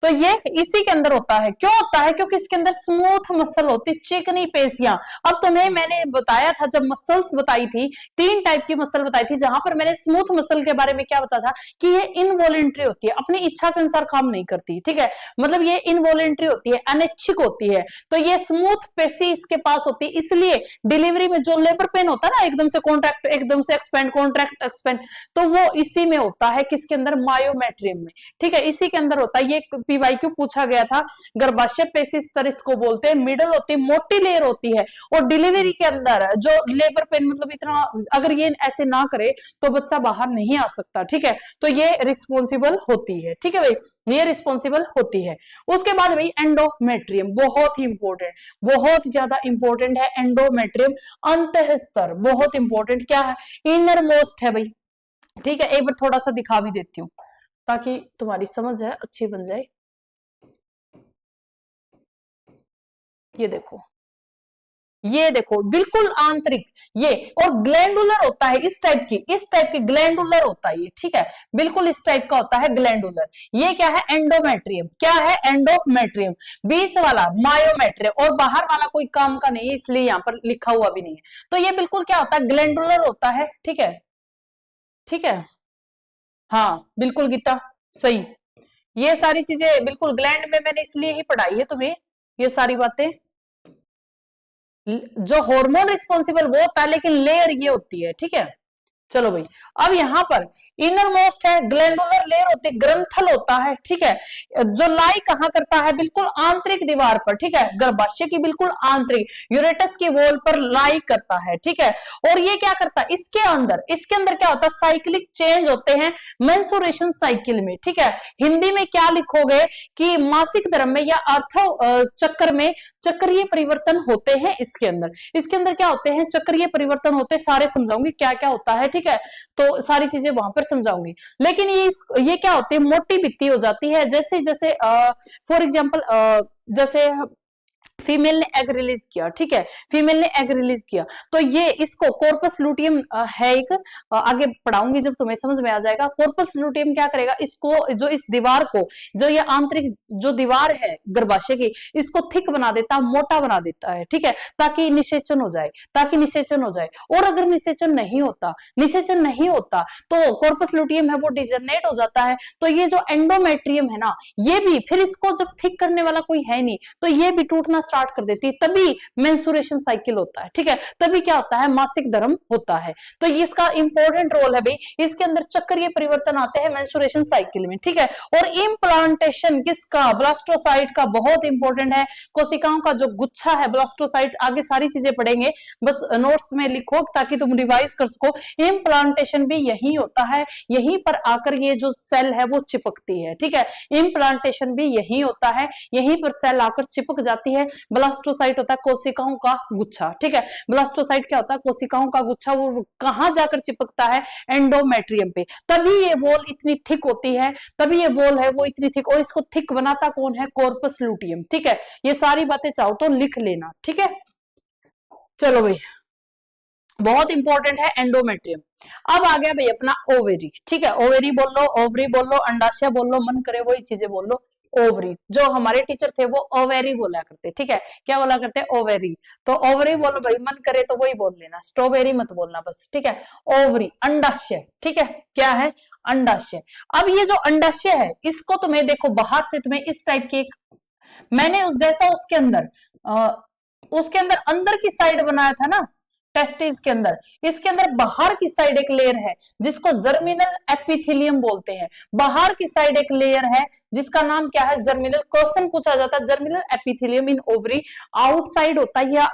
इसी के अंदर होता है। क्यों होता है, क्योंकि इसके अंदर स्मूथ मसल होती, चिकनी पेशियां। अब तुम्हें मैंने बताया था जब मसल्स बताई थी, 3 टाइप की मसल बताई थी, जहां पर मैंने स्मूथ मसल के बारे में क्या बताया था कि ये इनवॉलेंट्री होती है, अपनी इच्छा के अनुसार काम नहीं करती, ठीक है। मतलब ये इनवॉलेंट्री होती है, अनैच्छिक होती है, तो ये स्मूथ पेशी इसके पास होती है, इसलिए डिलीवरी में जो लेबर पेन होता है ना, एकदम से कॉन्ट्रैक्ट, एकदम से एक्सपेंड, कॉन्ट्रैक्ट एक्सपेंड, तो वो इसी में होता है, किसके अंदर, मायोमेट्रियम में, ठीक है, इसी के अंदर होता है। ये पीवाईक्यू पूछा गया था। गर्भाशय पेशी स्तर इसको बोलते हैं, मिडल होती है, मोटी लेयर होती है, और डिलीवरी के अंदर जो लेबर पेन, मतलब इतना अगर ये ऐसे ना करे तो बच्चा बाहर नहीं आ सकता, ठीक है। तो ये रिस्पॉन्सिबल होती है, ठीक है भाई, ये रिस्पॉन्सिबल होती है। उसके बाद भाई एंडोमेट्रियम, बहुत ही इंपॉर्टेंट, बहुत ज्यादा इंपॉर्टेंट है एंडोमेट्रियम। अंतः स्तर बहुत इंपॉर्टेंट, क्या है, इनर मोस्ट है भाई, ठीक है। एक बार थोड़ा सा दिखा भी देती हूँ ताकि तुम्हारी समझ है अच्छी बन जाए। ये देखो बिल्कुल आंतरिक, ये, और ग्लैंडुलर होता है इस टाइप की ग्लैंडुलर होता है ये, ठीक है, बिल्कुल इस टाइप का होता है ग्लैंडुलर। ये क्या है, एंडोमेट्रियम, क्या है, एंडोमेट्रियम। बीच वाला मायोमेट्रियम, और बाहर वाला कोई काम का नहीं है, इसलिए यहां पर लिखा हुआ भी नहीं है। तो ये बिल्कुल क्या होता है, ग्लैंडुलर होता है, ठीक है, ठीक है। हाँ बिल्कुल गीता, सही। ये सारी चीजें बिल्कुल ग्लैंड में मैंने इसलिए ही पढ़ाई है तुम्हें, ये सारी बातें। जो हार्मोन रिस्पॉन्सिबल वो होता है, लेकिन लेयर ये होती है, ठीक है। चलो भाई, अब यहां पर इनर मोस्ट है, ग्लैंडुलर लेयर होती है, ग्रंथल होता है, ठीक है, जो लाई कहां करता है, बिल्कुल आंतरिक दीवार पर, ठीक है, गर्भाशय की बिल्कुल आंतरिक यूरेटस की वॉल पर लाई करता है, ठीक है। और ये क्या करता है, इसके अंदर क्या होता है, साइक्लिक चेंज होते हैं मेंसुरेशन साइकिल में, ठीक है। हिंदी में क्या लिखोगे कि मासिक धर्म में या अर्थ चक्र में चक्रीय परिवर्तन होते हैं इसके अंदर क्या होते हैं, चक्रीय परिवर्तन होते हैं, सारे समझाऊंगी क्या क्या होता है, ठीक है, तो सारी चीजें वहां पर समझाऊंगी। लेकिन ये क्या होती है, मोटी भित्ति हो जाती है, जैसे जैसे फॉर एग्जांपल जैसे फीमेल ने एग रिलीज किया, ठीक है, फीमेल ने एग रिलीज किया, तो ये इसको कॉर्पस लूटियम है एक, आगे पढ़ाऊंगी जब तुम्हें समझ में आ जाएगा। कॉर्पस लूटियम क्या करेगा, इसको जो इस दीवार को, जो ये आंतरिक जो दीवार है गर्भाशय की, इसको थिक बना देता है, मोटा बना देता है, ठीक है, ताकि निषेचन हो जाए, और अगर निषेचन नहीं होता तो कॉर्पस लूटियम है वो डिजनरेट हो जाता है। तो ये जो एंडोमेट्रियम है ना, ये भी फिर इसको जब थिक करने वाला कोई है नहीं, तो ये भी टूटना स्टार्ट कर देती है, तभी मेंसुरेशन साइकिल होता है, ठीक है, तभी क्या होता है, मासिक धर्म होता है। तो ये इसका इंपॉर्टेंट रोल है भाई, इसके अंदर चक्रीय परिवर्तन आते हैं मेंसुरेशन साइकिल में, ठीक है। और इम्प्लांटेशन किसका, ब्लास्टोसाइट का, बहुत इंपॉर्टेंट है, कोशिकाओं का जो गुच्छा है ब्लास्टोसाइट, आगे सारी चीजें पढ़ेंगे, बस नोट्स में लिखो ताकि तुम रिवाइज कर सको। इम्प्लांटेशन भी यही होता है, यहीं पर आकर ये जो सेल है वो चिपकती है, ठीक है, इम्प्लांटेशन भी यही होता है, यहीं पर सेल आकर चिपक जाती है। ब्लास्टोसाइट होता है कोशिकाओं का गुच्छा, ठीक है, ब्लास्टोसाइट क्या होता है, कोशिकाओं का गुच्छा, वो कहां जाकर चिपकता है, एंडोमेट्रियम पे, तभी ये वॉल इतनी थिक होती है, तभी ये वॉल है वो इतनी थिक, और इसको थिक बनाता कौन है, कॉर्पस लूटियम, ठीक है। ये सारी बातें चाहो तो लिख लेना, ठीक है। चलो भाई, बहुत इंपॉर्टेंट है एंडोमेट्रियम। अब आ गया भाई अपना ओवेरी, ठीक है, ओवेरी बोल लो, ओवरी बोल लो, अंडाशय बोल लो, मन करे वही चीजें बोल लो। ओवरी, जो हमारे टीचर थे वो ओवेरी बोला करते, ठीक है, क्या बोला करते, ओवेरी, तो ओवरी बोलो भाई, मन करे तो वही बोल लेना, स्ट्रॉबेरी मत बोलना बस, ठीक है। ओवरी, अंडाशय, ठीक है, क्या है, अंडाशय। अब ये जो अंडाशय है, इसको तुम्हें देखो बाहर से तुम्हें इस टाइप की मैंने उस जैसा उसके अंदर अंदर की साइड बनाया था ना, टेस्टिस के अंदर, इसके अंदर बाहर की साइड एक लेयर है जिसको जर्मिनल एपिथेलियम बोलते हैं। बाहर की साइड एक लेयर है जिसका नाम क्या है, जर्मिनल। क्वेश्चन पूछा जाता है germinal epithelium in ovary outside होता है या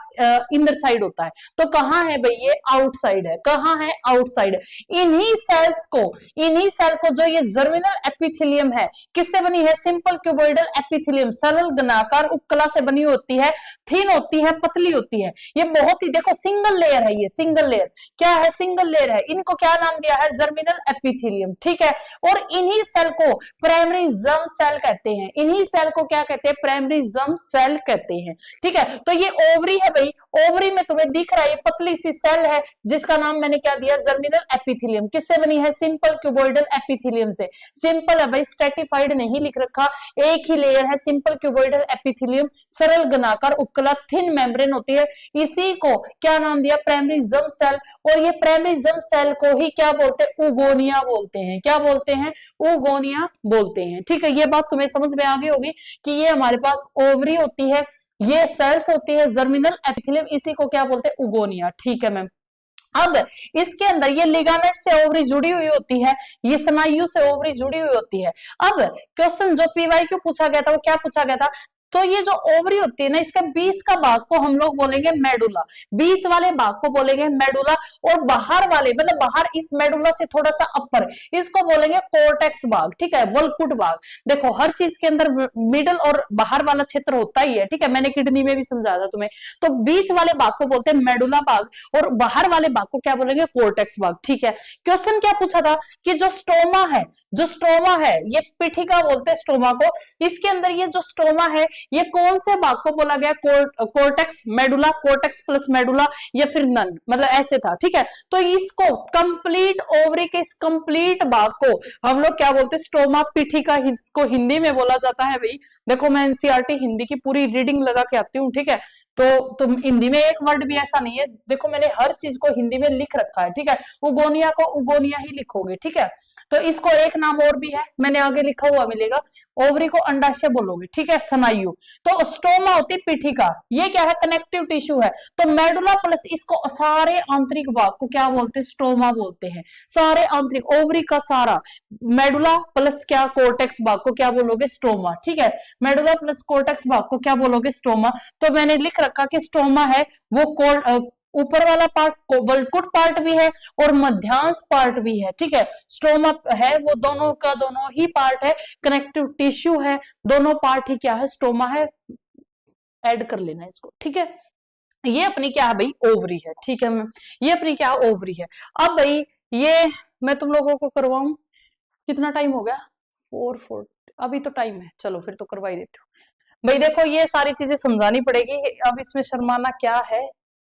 इनर साइड होता है, तो कहां है भाई, ये आउटसाइड है। कहां है, आउटसाइड। इन्हीं सेल को जो ये जर्मिनल एपिथेलियम है, किससे बनी है, सिंपल क्यूबॉइडल एपिथेलियम, सरल घनाकार उपकला से बनी होती है, थिन होती है, पतली होती है। ये बहुत ही, देखो सिंगल लेयर है, ये सिंगल लेयर, क्या है, सिंगल लेयर है। इनको क्या नाम दिया है, जर्मिनल एपिथेलियम, ठीक है। और इन्हीं सेल को प्राइमरी जर्म सेल कहते हैं, इन्हीं सेल को क्या कहते हैं, प्राइमरी जर्म सेल कहते हैं, ठीक है। तो ये ओवरी है भाई, ओवरी में तुम्हें दिख रहा है ये पतली सी सेल है जिसका नाम मैंने क्या दिया, जर्मिनल एपिथेलियम। किससे बनी है, सिंपल क्यूबॉइडल एपिथेलियम से। सिंपल है भाई, स्ट्रेटिफाइड नहीं लिख रखा, एक ही लेयर है, सिंपल क्यूबॉइडल एपिथेलियम, सरल घनाकार उपकला, थिन मेम्ब्रेन होती है। इसी को क्या नाम दिया, प्राइमरी जर्म सेल। और ये प्राइमरी जर्म सेल को ही क्या बोलते हैं, उगोनिया बोलते हैं। क्या बोलते हैं, उगोनिया बोलते हैं, ठीक है। ये बात तुम्हें समझ में आ गई होगी कि ये हमारे पास ओवरी होती है, ये सेल्स होती है जर्मिनल एपिथेलियम, इसी को क्या बोलते हैं, उगोनिया, ठीक है मैम। अब इसके अंदर ये लिगामेंट से ओवरी जुड़ी हुई होती है, ये स्नायु से ओवरी जुड़ी हुई होती है। अब क्वेश्चन जो पीवाईक्यू पूछा गया था वो क्या पूछा गया था, तो ये जो ओवरी होती है ना, इसका बीच का भाग को हम लोग बोलेंगे मेडुला, बीच वाले भाग को बोलेंगे मेडुला, और बाहर वाले मतलब बाहर इस मेडुला से थोड़ा सा अपर, इसको बोलेंगे कोर्टेक्स भाग, ठीक है, वलकुट भाग। देखो हर चीज के अंदर मिडल और बाहर वाला क्षेत्र होता ही है, ठीक है, मैंने किडनी में भी समझाया था तुम्हें। तो बीच वाले भाग को बोलते हैं मेडुला भाग और बाहर वाले भाग को क्या बोलेंगे, कोर्टेक्स भाग, ठीक है। क्वेश्चन क्या पूछा था कि जो स्टोमा है ये पिठिका बोलते हैं स्टोमा को, इसके अंदर ये जो स्टोमा है ये कौन से भाग को बोला गया, cortex medulla, cortex plus medulla, या फिर नन, मतलब ऐसे था, ठीक है। तो इसको कंप्लीट ओवरी के इस कंप्लीट भाग को हम लोग क्या बोलते हैं, स्टोमा पिठिका, इसको हिंदी में बोला जाता है भाई। देखो मैं एनसीईआरटी हिंदी की पूरी रीडिंग लगा के आती हूँ, ठीक है, तो तुम हिंदी में एक वर्ड भी ऐसा नहीं है, देखो मैंने हर चीज को हिंदी में लिख रखा है, ठीक है। उगोनिया को उगोनिया ही लिखोगे, ठीक है। तो इसको एक नाम और भी है, मैंने आगे लिखा हुआ मिलेगा। ओवरी को अंडाशय बोलोगे, ठीक है, स्नायु। तो स्टोमा होती पीठिका, ये क्या है, कनेक्टिव टिश्यू है। तो मेडुला प्लस इसको सारे आंतरिक भाग को क्या बोलते हैं, स्टोमा बोलते हैं। सारे आंतरिक, ओवरी का सारा, मेडुला प्लस क्या, कोर्टेक्स भाग को क्या बोलोगे, स्टोमा, ठीक है। मेडुला प्लस कोर्टेक्स भाग को क्या बोलोगे, स्टोमा। तो मैंने लिख रखा कि स्टोमा है वो ऊपर वाला पार्ट वल्कुट पार्ट भी है और मध्यांश पार्ट भी है, ठीक है। स्टोमा है वो दोनों का दोनों ही पार्ट है, कनेक्टिव टिश्यू है, दोनों पार्ट ही क्या है, स्टोमा है। ऐड कर लेना इसको, ठीक है। ये अपनी क्या है भाई, ओवरी है, ठीक है। ये अपनी क्या, ओवरी है। अब भाई ये मैं तुम लोगों को करवाऊं, कितना टाइम हो गया, 4:40, अभी तो टाइम है, चलो फिर तो करवा ही देती हूँ। भाई देखो ये सारी चीजें समझानी पड़ेगी, अब इसमें शर्माना क्या है,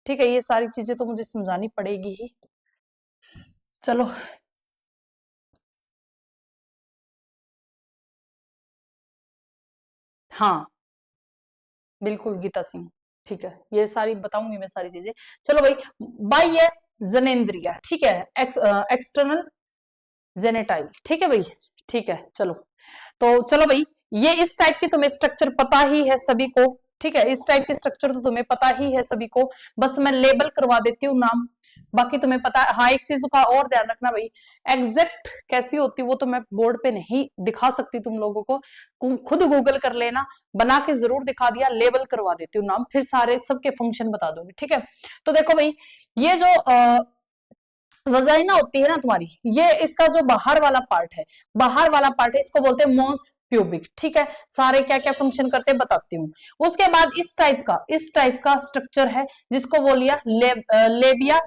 ठीक है। ये सारी चीजें तो मुझे समझानी पड़ेगी ही, चलो। हाँ बिल्कुल गीता सिंह, ठीक है, ये सारी बताऊंगी मैं सारी चीजें। चलो भाई, बाह्य जनेन्द्रिय, ठीक है, एक्सटर्नल जेनेटाइल, ठीक है भाई, ठीक है। चलो तो चलो भाई, ये इस टाइप की तुम्हें स्ट्रक्चर पता ही है सभी को, ठीक है। इस टाइप की स्ट्रक्चर तो तुम्हें पता ही है सभी को, बस मैं लेबल करवा देती हूँ नाम, बाकी तुम्हें पता है। हाँ एक चीज का और ध्यान रखना भाई, एग्जैक्ट कैसी होती वो तो मैं बोर्ड पे नहीं दिखा सकती तुम लोगों को, खुद गूगल कर लेना, बना के जरूर दिखा दिया, लेबल करवा देती हूँ नाम, फिर सारे सबके फंक्शन बता दूंगी, ठीक है। तो देखो भाई, ये जो वजाइना होती है ना तुम्हारी, ये इसका जो बाहर वाला पार्ट है, बाहर वाला पार्ट है, इसको बोलते हैं मोंस प्यूबिक, ठीक है। सारे क्या क्या फंक्शन करते हैं बताती हूँ। उसके बाद इस टाइप का स्ट्रक्चर है जिसको बोलिया लेबिया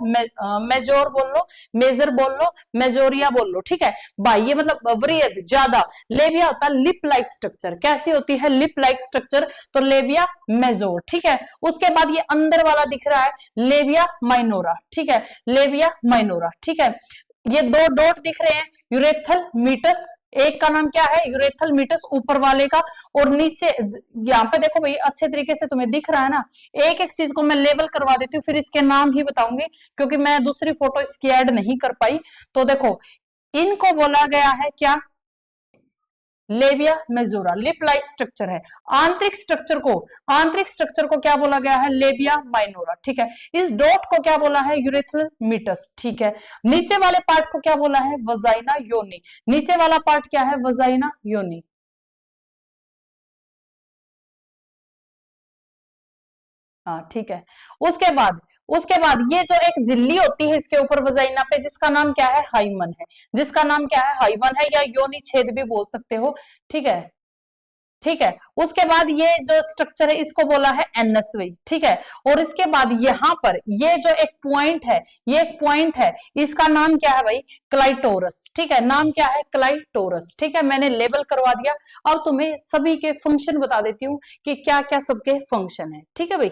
मेजोर बोल लो, मेजर बोल लो, मेजोरिया बोल लो, ठीक है। बाह्य मतलब वृहद ज्यादा, लेबिया होता है लिप लाइक स्ट्रक्चर, कैसी होती है, लिप लाइक स्ट्रक्चर, तो लेबिया मेजोर, ठीक है। उसके बाद ये अंदर वाला दिख रहा है लेबिया माइनोरा, ठीक है, लेबिया माइनोरा, ठीक है। ये दो डॉट दिख रहे हैं, यूरेथल मीटस, एक का नाम क्या है, यूरेथल मीटस ऊपर वाले का, और नीचे यहाँ पे देखो भाई अच्छे तरीके से तुम्हें दिख रहा है ना। एक एक चीज को मैं लेबल करवा देती हूँ, फिर इसके नाम ही बताऊंगी, क्योंकि मैं दूसरी फोटो इसकी ऐड नहीं कर पाई। तो देखो इनको बोला गया है क्या, labia majora, lip like structure है। आंतरिक स्ट्रक्चर को क्या बोला गया है, लेबिया माइनोरा, ठीक है। इस डॉट को क्या बोला है, यूरेथल मीटस, ठीक है। नीचे वाले पार्ट को क्या बोला है, वजाइना योनी, नीचे वाला पार्ट क्या है, वजाइना योनी। हाँ ठीक है। उसके बाद ये जो एक झिल्ली होती है इसके ऊपर वजाइना पे, जिसका नाम क्या है, हाइमन है, जिसका नाम क्या है, हाइमन है, या योनि छेद भी बोल सकते हो, ठीक है, ठीक है। उसके बाद ये जो स्ट्रक्चर है इसको बोला है एनएसवी, ठीक है। और इसके बाद यहां पर ये जो एक पॉइंट है, ये एक पॉइंट है, इसका नाम क्या है भाई, क्लाइटोरस, ठीक है, नाम क्या है, क्लाइटोरस, ठीक है। मैंने लेबल करवा दिया, अब तुम्हें सभी के फंक्शन बता देती हूँ कि क्या क्या सबके फंक्शन है, ठीक है भाई।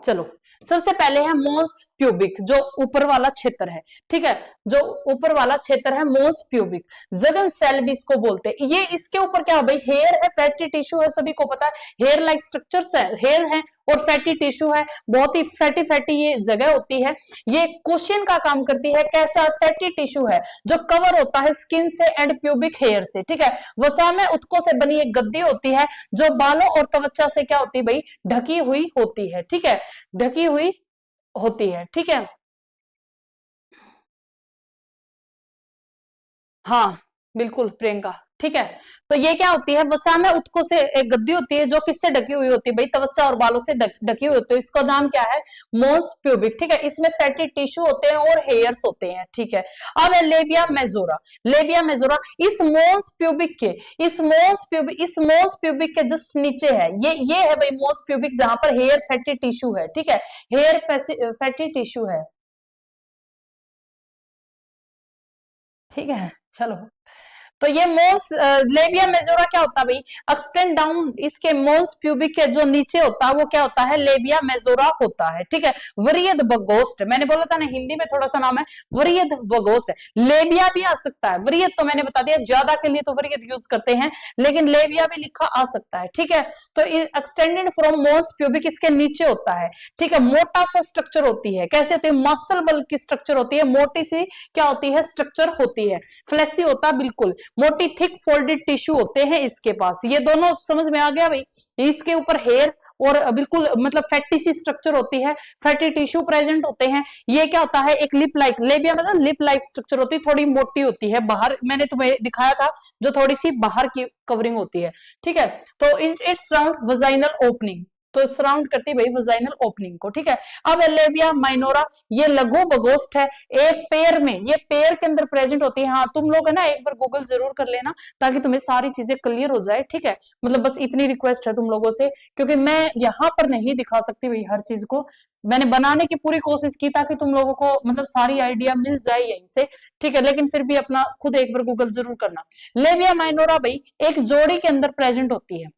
चलो सबसे पहले है मोस प्यूबिक, जो ऊपर वाला क्षेत्र है, ठीक है, जो ऊपर वाला क्षेत्र है मोस प्यूबिक, जगन सेल भी इसको बोलते हैं। ये इसके ऊपर क्या है भाई, हेयर है, फैटी टिश्यू है, सभी को पता है, हेयर लाइक स्ट्रक्चर है, हेयर है और फैटी टिश्यू है, बहुत ही फैटी फैटी ये जगह होती है। ये कुशन का काम करती है, कैसा, फैटी टिश्यू है जो कवर होता है स्किन से एंड प्यूबिक हेयर से, ठीक है। वसा में उत्कों से बनी एक गद्दी होती है जो बालों और त्वचा से क्या होती है भाई, ढकी हुई होती है, ठीक है, ढकी हुई होती है, ठीक है। हाँ बिल्कुल प्रियंका, ठीक है। तो ये क्या होती है, वसा में उत्कों से एक गद्दी होती है जो किससे ढकी हुई होती है भाई, त्वचा और बालों से ढकी हुई होती है, इसका नाम क्या है, मोस प्यूबिक, ठीक है। इसमें फैटी टिश्यू होते हैं और हेयर्स होते हैं, ठीक है। अब है लेबिया मेजोरा, लेबिया मेजोरा इस मोस प्यूबिक के जस्ट नीचे है, ये है भाई मोस प्यूबिक, जहां पर हेयर फैटी टिश्यू है, ठीक है, हेयर फैटी टिश्यू है, ठीक है। चलो तो ये मोल्स लेबिया मेजोरा क्या होता है भाई, एक्सटेंड डाउन इसके मोल्स प्यूबिक के जो नीचे होता है वो क्या होता है, लेबिया मेजोरा होता है, ठीक है। वरीयद बगोस्ट, मैंने बोला था ना हिंदी में थोड़ा सा नाम है, वरीयद बगोस्ट है। लेबिया भी आ सकता है, वरीयद तो मैंने बता दिया, ज्यादा के लिए तो वरीयद यूज करते हैं, लेकिन लेबिया भी लिखा आ सकता है, ठीक है। तो एक्सटेंडेड फ्रॉम मोल्स प्यूबिक इसके नीचे होता है, ठीक है। मोटा सा स्ट्रक्चर होती है, कैसे होती है, मसल बल की स्ट्रक्चर होती है, मोटी सी क्या होती है, स्ट्रक्चर होती है, फ्लेसी होता है बिल्कुल, मोटी थिक फोल्डेड टिश्यू होते हैं इसके पास। ये दोनों समझ में आ गया भाई। इसके ऊपर हेयर और बिल्कुल मतलब फैटी सी स्ट्रक्चर होती है, फैटी टिश्यू प्रेजेंट होते हैं। ये क्या होता है, एक लिप लाइक, लेबिया मतलब लिप लाइक स्ट्रक्चर होती है, थोड़ी मोटी होती है, बाहर मैंने तुम्हें दिखाया था जो थोड़ी सी बाहर की कवरिंग होती है, ठीक है। तो इट्स सराउंड वजाइनल ओपनिंग, तो सराउंड करती है भाई वजाइनल ओपनिंग को, ठीक है। अब लेबिया माइनोरा ये लघु बगोस्ट है, एक पेयर में, ये पेयर के अंदर प्रेजेंट होती है। हाँ तुम लोग है ना एक बार गूगल जरूर कर लेना ताकि तुम्हें सारी चीजें क्लियर हो जाए, ठीक है। मतलब बस इतनी रिक्वेस्ट है तुम लोगों से, क्योंकि मैं यहाँ पर नहीं दिखा सकती भाई हर चीज को, मैंने बनाने की पूरी कोशिश की ताकि तुम लोगों को मतलब सारी आइडिया मिल जाए यहीं से, ठीक है। लेकिन फिर भी अपना खुद एक बार गूगल जरूर करना। लेबिया माइनोरा भाई एक जोड़ी के अंदर प्रेजेंट होती है,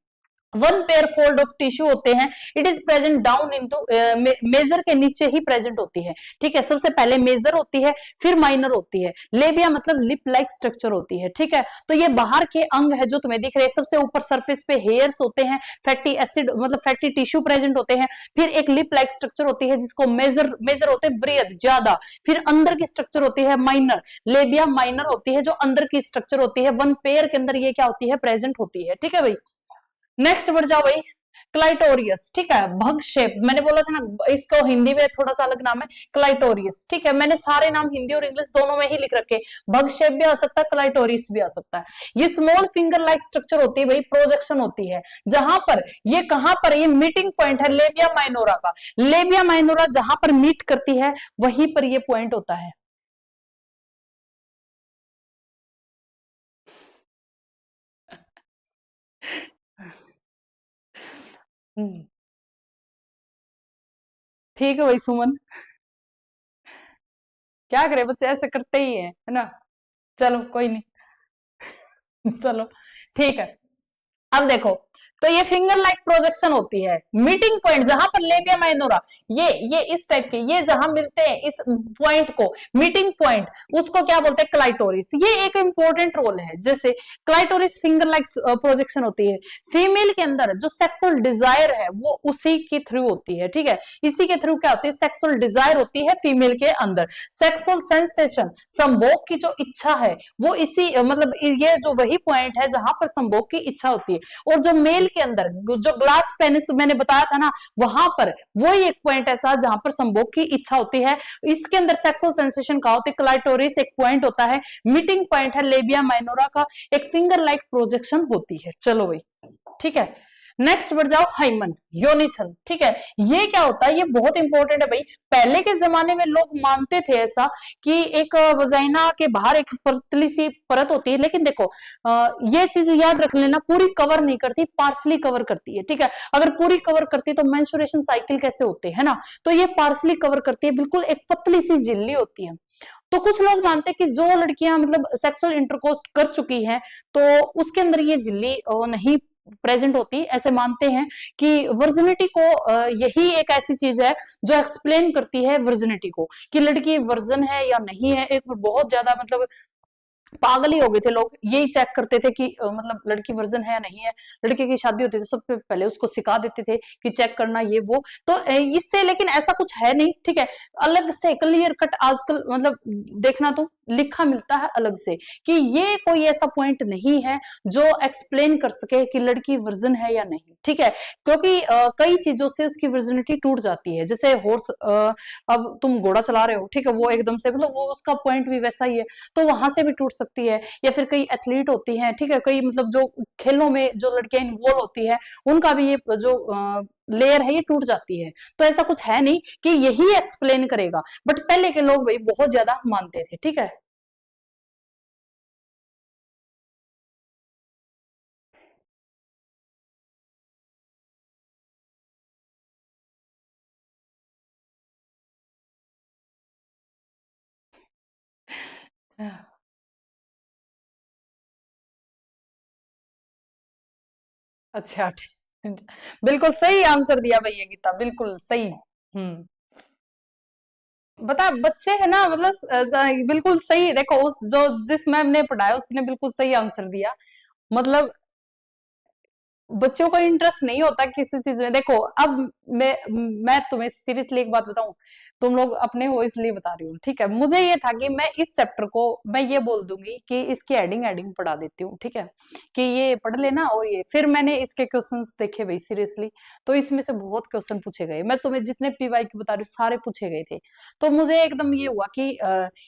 one pair fold of tissue होते हैं, it is present down into, major के नीचे ही प्रेजेंट होती है, ठीक है। सबसे पहले मेजर होती है फिर माइनर होती है। लेबिया मतलब लिप लाइक स्ट्रक्चर होती है, ठीक है। तो ये बाहर के अंग है जो तुम्हें दिख रहे हैं, सबसे ऊपर सरफेस पे हेयर्स होते हैं, फैटी एसिड मतलब फैटी टिश्यू प्रेजेंट होते हैं, फिर एक लिप लाइक स्ट्रक्चर होती है जिसको मेजर मेजर होते हैं वृहद ज्यादा, फिर अंदर की स्ट्रक्चर होती है माइनर, लेबिया माइनर होती है जो अंदर की स्ट्रक्चर होती है, वन पेयर के अंदर ये क्या होती है, प्रेजेंट होती है, ठीक है भाई। नेक्स्ट बढ़ जाओ भाई, क्लाइटोरियस, ठीक है, भग शेप, मैंने बोला था ना इसको हिंदी में थोड़ा सा अलग नाम है क्लाइटोरियस, ठीक है। मैंने सारे नाम हिंदी और इंग्लिश दोनों में ही लिख रखे, भग शेप भी आ सकता है, क्लाइटोरियस भी आ सकता है। ये स्मॉल फिंगर लाइक स्ट्रक्चर होती है भाई, प्रोजेक्शन होती है, जहां पर ये कहां पर, ये मीटिंग पॉइंट है लेबिया माइनोरा का, लेबिया माइनोरा जहां पर मीट करती है वहीं पर ये पॉइंट होता है। हम्म, ठीक है भाई सुमन, क्या करे बच्चे ऐसे करते ही है ना। चलो कोई नहीं। चलो ठीक है। अब देखो, तो ये फिंगर लाइक प्रोजेक्शन होती है, मीटिंग पॉइंट जहां पर लेबिया माइनोरा, ये इस टाइप के, ये जहां मिलते हैं इस पॉइंट को, मीटिंग पॉइंट, उसको क्या बोलते हैं, क्लाइटोरिस। ये एक इंपॉर्टेंट रोल है, जैसे क्लाइटोरिस फिंगर लाइक प्रोजेक्शन होती है, फीमेल के अंदर जो सेक्सुअल डिजायर है वो उसी के थ्रू होती है, ठीक है। इसी के थ्रू क्या होती है, सेक्सुअल डिजायर होती है फीमेल के अंदर, सेक्सुअल सेंसेशन संभोग की जो इच्छा है वो इसी मतलब ये जो वही पॉइंट है जहां पर संभोग की इच्छा होती है। और जो मेल के अंदर जो ग्लास पेनिस मैंने बताया था ना, वहां पर वही एक पॉइंट ऐसा जहां पर संभोग की इच्छा होती है, इसके अंदर सेक्सुअल सेंसेशन का होती है, क्लाइटोरिस एक पॉइंट होता है, मीटिंग पॉइंट है लेबिया माइनोरा का, एक फिंगर लाइक प्रोजेक्शन होती है। चलो भाई ठीक है। नेक्स्ट बढ़ जाओ, हाइमन योनि छंद, ठीक है। ये क्या होता है, ये बहुत इंपॉर्टेंट है भाई। पहले के जमाने में लोग मानते थे ऐसा कि एक वजाइना के बाहर एक पतली सी परत होती है, लेकिन देखो ये चीज याद रख लेना, पूरी कवर नहीं करती, पार्सली कवर करती है, ठीक है। अगर पूरी कवर करती तो मेंस्ट्रुएशन साइकिल कैसे होते हैं ना, तो ये पार्सली कवर करती है, बिल्कुल एक पतली सी झिल्ली होती है। तो कुछ लोग मानते हैं कि जो लड़कियां मतलब सेक्सुअल इंटरकोर्स कर चुकी हैं तो उसके अंदर ये झिल्ली नहीं प्रेजेंट होती, ऐसे मानते हैं कि वर्जिनिटी को यही एक ऐसी चीज है जो एक्सप्लेन करती है वर्जिनिटी को, कि लड़की वर्जन है या नहीं है। एक बहुत ज्यादा मतलब पागल ही हो गए थे लोग, यही चेक करते थे कि मतलब लड़की वर्जन है या नहीं है। लड़के की शादी होती थी सबसे पहले उसको सिखा देते थे कि चेक करना ये वो, तो इससे लेकिन ऐसा कुछ है नहीं, ठीक है। अलग से क्लियर कट आजकल मतलब देखना तो लिखा मिलता है अलग से कि ये कोई ऐसा पॉइंट नहीं है जो एक्सप्लेन कर सके कि लड़की वर्जन है या नहीं, ठीक है। क्योंकि कई चीजों से उसकी वर्जिनिटी टूट जाती है, जैसे हॉर्स, अब तुम घोड़ा चला रहे हो, ठीक है, वो एकदम से मतलब वो उसका पॉइंट भी वैसा ही है, तो वहां से भी टूट सकती है। या फिर कई एथलीट होती हैं, ठीक है, कई मतलब जो खेलों में जो लड़कियां इन्वॉल्व होती है उनका भी ये जो लेयर है ये टूट जाती है। तो ऐसा कुछ है नहीं कि यही एक्सप्लेन करेगा, बट पहले के लोग भाई बहुत ज्यादा मानते थे, ठीक है। अच्छा बिल्कुल सही आंसर दिया भैया गीता, बिल्कुल सही। बता बच्चे है ना, मतलब बिल्कुल सही। देखो उस जो जिस मैम ने पढ़ाया उसने बिल्कुल सही आंसर दिया। मतलब बच्चों को इंटरेस्ट नहीं होता किसी चीज में। देखो अब मैं तुम्हें सीरियसली एक बात बताऊं, तुम लोग अपने हो इसलिए बता रही हूँ, ठीक है। मुझे ये था कि मैं इस चैप्टर को मैं ये बोल दूंगी कि इसकी एडिंग एडिंग पढ़ा देती हूँ, ठीक है, कि ये पढ़ लेना। और ये फिर मैंने इसके क्वेश्चंस देखे भाई सीरियसली, तो इसमें से बहुत क्वेश्चन पूछे गए। मैं तुम्हें जितने पीवाई की बता रही हूँ सारे पूछे गए थे। तो मुझे एकदम ये हुआ कि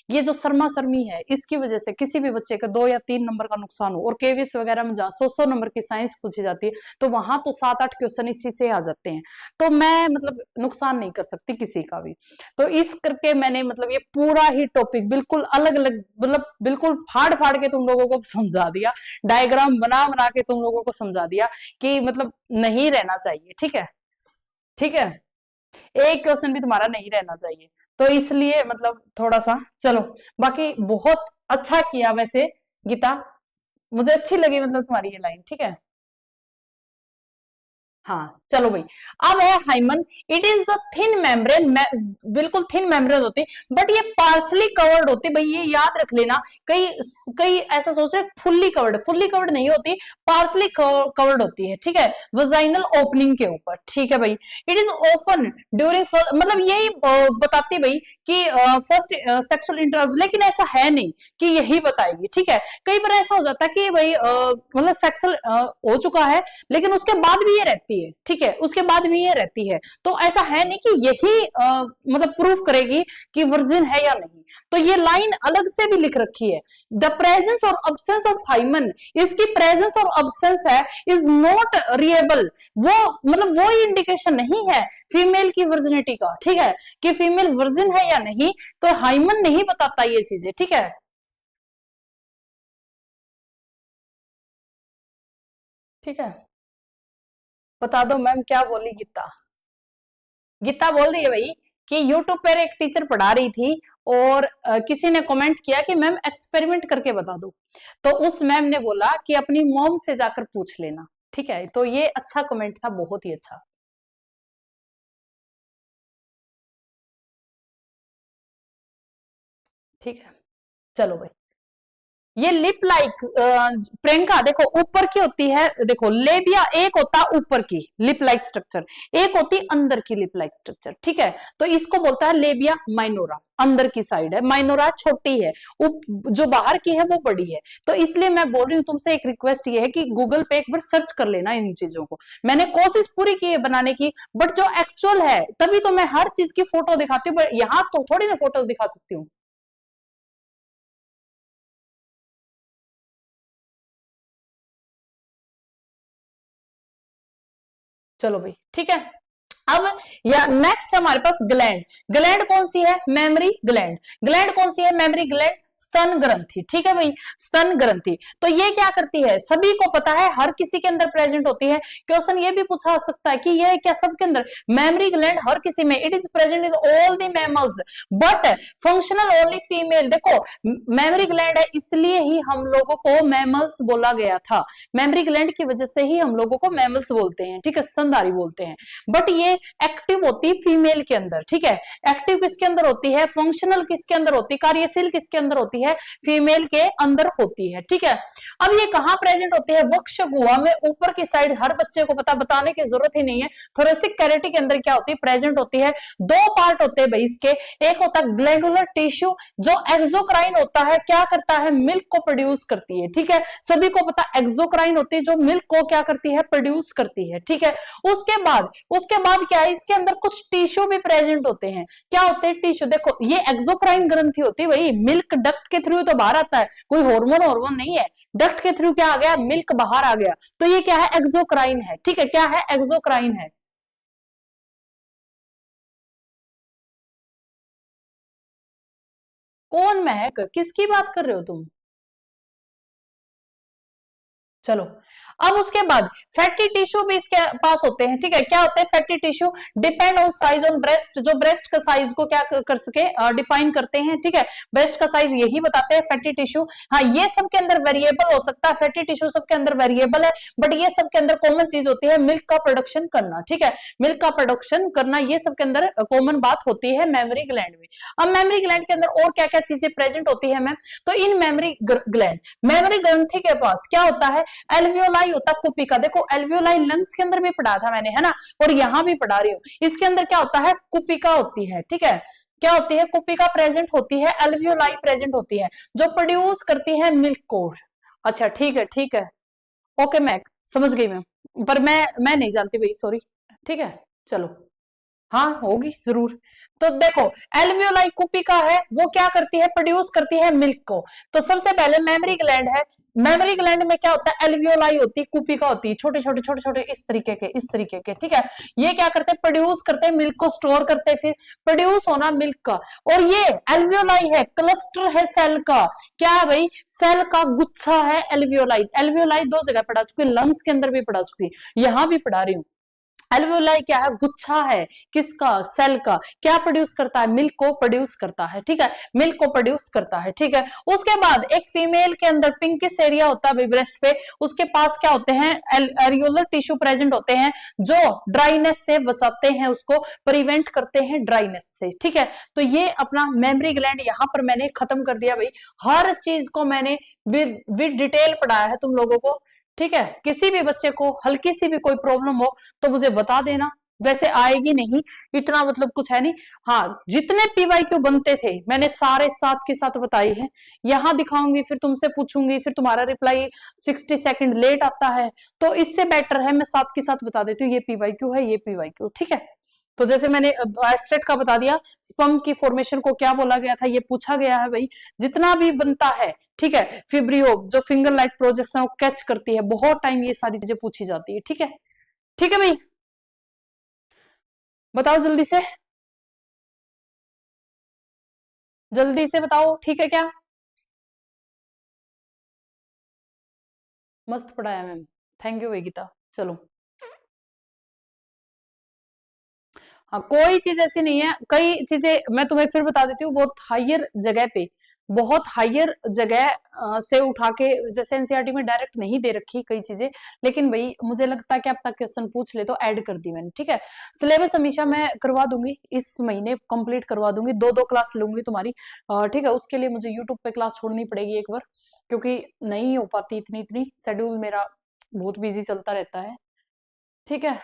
ये जो शर्मा शर्मी है इसकी वजह से किसी भी बच्चे का 2 या 3 नंबर का नुकसान हो। और केवीएस वगैरह में जहाँ 100 100 नंबर की साइंस पूछी जाती है, तो वहां तो 7 8 क्वेश्चन इसी से आ जाते हैं। तो मैं मतलब नुकसान नहीं कर सकती किसी का भी। तो इस करके मैंने मतलब ये पूरा ही टॉपिक बिल्कुल अलग अलग, मतलब बिल्कुल फाड़ फाड़ के तुम लोगों को समझा दिया, डायग्राम बना बना के तुम लोगों को समझा दिया कि मतलब नहीं रहना चाहिए, ठीक है। ठीक है, एक क्वेश्चन भी तुम्हारा नहीं रहना चाहिए। तो इसलिए मतलब थोड़ा सा चलो, बाकी बहुत अच्छा किया वैसे गीता, मुझे अच्छी लगी मतलब तुम्हारी ये लाइन, ठीक है। हाँ चलो भाई, अब है hymen. It is the thin membrane, बिल्कुल थिन मेम्ब्रेन होती, बट ये पार्सली कवर्ड होती। भाई ये याद रख लेना। कई कई ऐसा सोच रहे फुल्ली कवर्ड नहीं होती, पार्सली कवर्ड होती है, ठीक है, वजाइनल ओपनिंग के ऊपर, ठीक है भाई। इट इज ओपन ड्यूरिंग, मतलब यही बताती भाई कि फर्स्ट सेक्सुअल इंटर, लेकिन ऐसा है नहीं कि यही बताएगी, ठीक है। कई बार ऐसा हो जाता है कि भाई मतलब सेक्सुअल हो चुका है लेकिन उसके बाद भी ये रहती है, ठीक है, उसके बाद भी ये रहती है। तो ऐसा है नहीं कि यही मतलब प्रूफ करेगी कि वर्जिन है या नहीं। तो ये लाइन अलग से भी लिख रखी है, द प्रेजेंस और अब्सेंस ऑफ हाइमन, इसकी प्रेजेंस और अब्सेंस है इज नॉट रिएबल, वो मतलब वो इंडिकेशन नहीं है फीमेल की वर्जिनिटी का, ठीक है, कि फीमेल वर्जिन है या नहीं। तो हाइमन नहीं बताता ये चीजें, ठीक है। ठीक है, बता दो मैम क्या बोली गीता। गीता बोल रही है भाई कि यूट्यूब पर एक टीचर पढ़ा रही थी और किसी ने कमेंट किया कि मैम एक्सपेरिमेंट करके बता दो। तो उस मैम ने बोला कि अपनी मॉम से जाकर पूछ लेना, ठीक है। तो ये अच्छा कमेंट था, बहुत ही अच्छा। ठीक है, चलो भाई। ये लिप लाइक, प्रियंका देखो ऊपर की होती है, देखो लेबिया एक होता ऊपर की लिप लाइक स्ट्रक्चर, एक होती अंदर की लिप लाइक स्ट्रक्चर, ठीक है। तो इसको बोलता है लेबिया माइनोरा, अंदर की साइड है, माइनोरा छोटी है, जो बाहर की है वो बड़ी है। तो इसलिए मैं बोल रही हूँ तुमसे, एक रिक्वेस्ट ये है कि गूगल पे एक बार सर्च कर लेना इन चीजों को। मैंने कोशिश पूरी की है बनाने की, बट जो एक्चुअल है तभी तो मैं हर चीज की फोटो दिखाती हूँ, बट यहाँ तो थोड़ी ना फोटो दिखा सकती हूँ। चलो भाई ठीक है। अब या नेक्स्ट हमारे पास ग्लैंड। ग्लैंड कौन सी है? Mammary gland. ग्लैंड कौन सी है? मेमरी ग्लैंड, स्तन ग्रंथि, ठीक है भाई, स्तन ग्रंथि। तो ये क्या करती है? सभी को पता है, हर किसी के अंदर प्रेजेंट होती है। क्वेश्चन ये भी पूछा सकता है कि ये क्या सबके अंदर? मेमरी ग्लैंड हर किसी में, it is present in all the mammals, but functional only female. देखो मेमरी ग्लैंड है इसलिए ही हम लोगों को मैमल्स बोला गया था, मेमरी ग्लैंड की वजह से ही हम लोगों को मैमल्स बोलते हैं, ठीक है, स्तनधारी बोलते हैं। बट ये एक्टिव होती फीमेल के अंदर, ठीक है। एक्टिव किसके अंदर होती है? फंक्शनल किसके अंदर होती है? कार्यशील किसके अंदर होती है? फीमेल के अंदर होती है, ठीक है। अब ये कहां प्रेजेंट होती है? वक्ष गुहा में ऊपर की साइड, हर बच्चे को पता, बताने की जरूरत ही नहीं है। थोरेसिक कैविटी के अंदर क्या होती है? प्रेजेंट होती है। दो पार्ट होते हैं भाई इसके, एक होता है ग्लैंडुलर टिश्यू, जो एक्सोक्राइन होता है, क्या करता है? मिल्क को प्रोड्यूस करती है, ठीक है। सभी को पता एक्सोक्राइन होती है जो मिल्क को क्या करती है? प्रोड्यूस करती है, ठीक है। उसके बाद क्या है? इसके अंदर कुछ टिश्यू भी प्रेजेंट होते हैं। क्या होते हैं टिश्यू? देखो ये एक्सोक्राइन ग्रंथि होती है भाई, मिल्क डक्ट के थ्रू तो बाहर आता है, कोई हार्मोन हार्मोन नहीं है। डक्ट के थ्रू क्या आ गया? मिल्क बाहर आ गया। तो ये क्या है? एक्सोक्राइन है, ठीक है। क्या है? एक्सोक्राइन है। कौन महक? किसकी बात कर रहे हो तुम? चलो, अब उसके बाद फैटी टिश्यू भी इसके पास होते हैं, ठीक है। क्या होते हैं fatty tissue? Depend on size on breast, जो ब्रेस्ट का साइज को क्या कर सके, डिफाइन करते हैं, ठीक है। ब्रेस्ट का साइज यही बताते हैं फैटी टिश्यू। हाँ, ये सब के अंदर वेरिएबल हो सकता है, फैटी टिश्यू सब के अंदर वेरिएबल है, बट ये सब के अंदर कॉमन चीज होती है मिल्क का प्रोडक्शन करना, ठीक है। मिल्क का प्रोडक्शन करना ये सब के अंदर कॉमन बात होती है मेमोरी ग्लैंड में। अब मेमोरी ग्लैंड के अंदर और क्या क्या चीजें प्रेजेंट होती है मैम? तो इन मेमोरी ग्लैंड, मेमोरी ग्रंथि के पास क्या होता है? एल्वियोलाई होता है, कुपिका। देखो एल्वियोलाई लंग्स के अंदर भी पढ़ा था मैंने, है ना, और यहां भी पढ़ा रही हूँ। इसके अंदर क्या होता है? कुपिका होती है, ठीक है। क्या होती है? कुपिका प्रेजेंट होती है, एल्वियोलाई प्रेजेंट होती है, जो प्रोड्यूस करती है मिल्क को। अच्छा ठीक है, ठीक है, ओके मैं समझ गई मैम, पर मैं नहीं जानती भाई, सॉरी, ठीक है। चलो, हाँ होगी जरूर। तो देखो एल्वियोलाई कुपिका है, वो क्या करती है? प्रोड्यूस करती है मिल्क को। तो सबसे पहले मेमोरी ग्लैंड है, मेमोरी ग्लैंड में क्या होता है? एल्वियोलाई होती है, कुपिका होती है, छोटे छोटे छोटे छोटे इस तरीके के, ठीक है। ये क्या करते हैं? प्रोड्यूस करते हैं मिल्क को, स्टोर करते हैं, फिर प्रोड्यूस होना मिल्क का। और ये एल्वियोलाई है, क्लस्टर है सेल का। क्या है भाई? सेल का गुच्छा है एल्वियोलाई। एल्वियोलाई दो जगह पढ़ा चुकी, लंग्स के अंदर भी पढ़ा चुकी, यहां भी पढ़ा रही हूँ। एल्वियोलाई क्या है? गुच्छा है, किसका? सेल का। क्या प्रोड्यूस करता है? मिल्क को प्रोड्यूस करता है, ठीक है। मिल्क को प्रोड्यूस करता है, ठीक है। उसके बाद एक फीमेल के अंदर पिंकिश एरिया होता है ब्रेस्ट पे, उसके पास क्या होते हैं? एरियोलर टिश्यू प्रेजेंट होते हैं, जो ड्राइनेस से बचाते हैं, उसको प्रिवेंट करते हैं ड्राइनेस से, ठीक है। तो ये अपना मेमोरी ग्लैंड यहां पर मैंने खत्म कर दिया भाई। हर चीज को मैंने विद डिटेल पढ़ाया है तुम लोगों को, ठीक है। किसी भी बच्चे को हल्की सी भी कोई प्रॉब्लम हो तो मुझे बता देना, वैसे आएगी नहीं, इतना मतलब कुछ है नहीं। हाँ, जितने पीवाईक्यू बनते थे मैंने सारे साथ के साथ बताए हैं, यहां दिखाऊंगी, फिर तुमसे पूछूंगी, फिर तुम्हारा रिप्लाई 60 सेकंड लेट आता है, तो इससे बेटर है मैं साथ के साथ बता देती हूँ, ये पीवाईक्यू है, ये पीवाईक्यू, ठीक है। तो जैसे मैंने एस्टेट का बता दिया, स्पर्म की फॉर्मेशन को क्या बोला गया था, ये पूछा गया है भाई। जितना भी बनता है, ठीक है, फिब्रियो जो फिंगर लाइक प्रोजेक्शन को कैच करती है, बहुत टाइम ये सारी चीजें पूछी जाती है, ठीक है। ठीक है भाई, बताओ जल्दी से, जल्दी से बताओ, ठीक है क्या? मस्त पढ़ाया मैम, थैंक यू वेगिता। चलो, हाँ कोई चीज ऐसी नहीं है, कई चीजें मैं तुम्हें फिर बता देती हूँ, बहुत हायर जगह पे, बहुत हायर जगह से उठा के, जैसे एनसीईआरटी में डायरेक्ट नहीं दे रखी कई चीजें, लेकिन भाई मुझे लगता है कि अब तक क्वेश्चन पूछ ले तो ऐड कर दी मैंने, ठीक है। सिलेबस हमेशा मैं करवा दूंगी, इस महीने कंप्लीट करवा दूंगी, दो दो क्लास लूंगी तुम्हारी, ठीक है। उसके लिए मुझे यूट्यूब पे क्लास छोड़नी पड़ेगी एक बार, क्योंकि नहीं हो पाती इतनी इतनी, शेड्यूल मेरा बहुत बिजी चलता रहता है, ठीक है।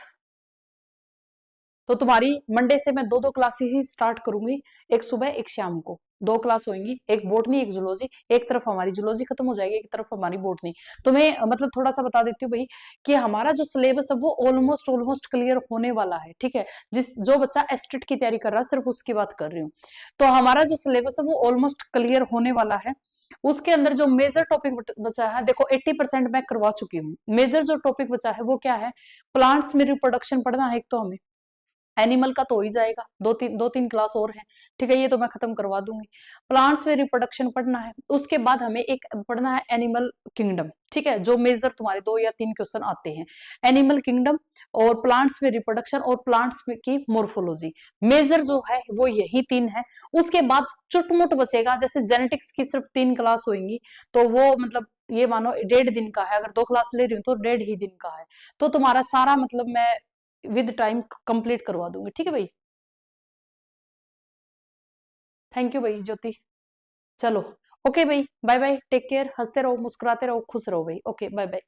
तो तुम्हारी मंडे से मैं दो दो क्लासेस ही स्टार्ट करूंगी, एक सुबह एक शाम को, दो क्लास होंगी, एक बोटनी एक जूलॉजी। एक तरफ हमारी जूलॉजी खत्म हो जाएगी, एक तरफ हमारी बोटनी। तुम्हें मतलब थोड़ा सा बता देती हूँ भाई कि हमारा जो सिलेबस है वो ऑलमोस्ट ऑलमोस्ट क्लियर होने वाला है, ठीक है। जो बच्चा एस्टेट की तैयारी कर रहा है, सिर्फ उसकी बात कर रही हूँ, तो हमारा जो सिलेबस है वो ऑलमोस्ट क्लियर होने वाला है। उसके अंदर जो मेजर टॉपिक बचा है, देखो 80% मैं करवा चुकी हूँ। मेजर जो टॉपिक बचा है वो क्या है? प्लांट्स में रिप्रोडक्शन पढ़ना है एक तो हमें, एनिमल का तो हो ही जाएगा, दो तीन क्लास और है, ठीक है, ये तो मैं खत्म करवा दूंगी। प्लांट्स में रिप्रोडक्शन पढ़ना है, उसके बाद हमें एक पढ़ना है एनिमल किंगडम, ठीक है, जो मेजर तुम्हारे 2 या 3 क्वेश्चन आते हैं, एनिमल किंगडम और प्लांट्स में रिप्रोडक्शन और प्लांट्स में की मोर्फोलॉजी, मेजर जो है वो यही 3 है। उसके बाद चुटमुट बचेगा, जैसे जेनेटिक्स की सिर्फ 3 क्लास होंगी, तो वो मतलब ये मानो 1.5 दिन का है, अगर 2 क्लास ले रही हूँ तो 1.5 ही दिन का है, तो तुम्हारा सारा मतलब मैं विद टाइम कंप्लीट करवा दूंगी, ठीक है भाई। थैंक यू भाई ज्योति, चलो, ओके भाई, बाय बाय, टेक केयर, हंसते रहो, मुस्कुराते रहो, खुश रहो भाई, ओके बाय बाय।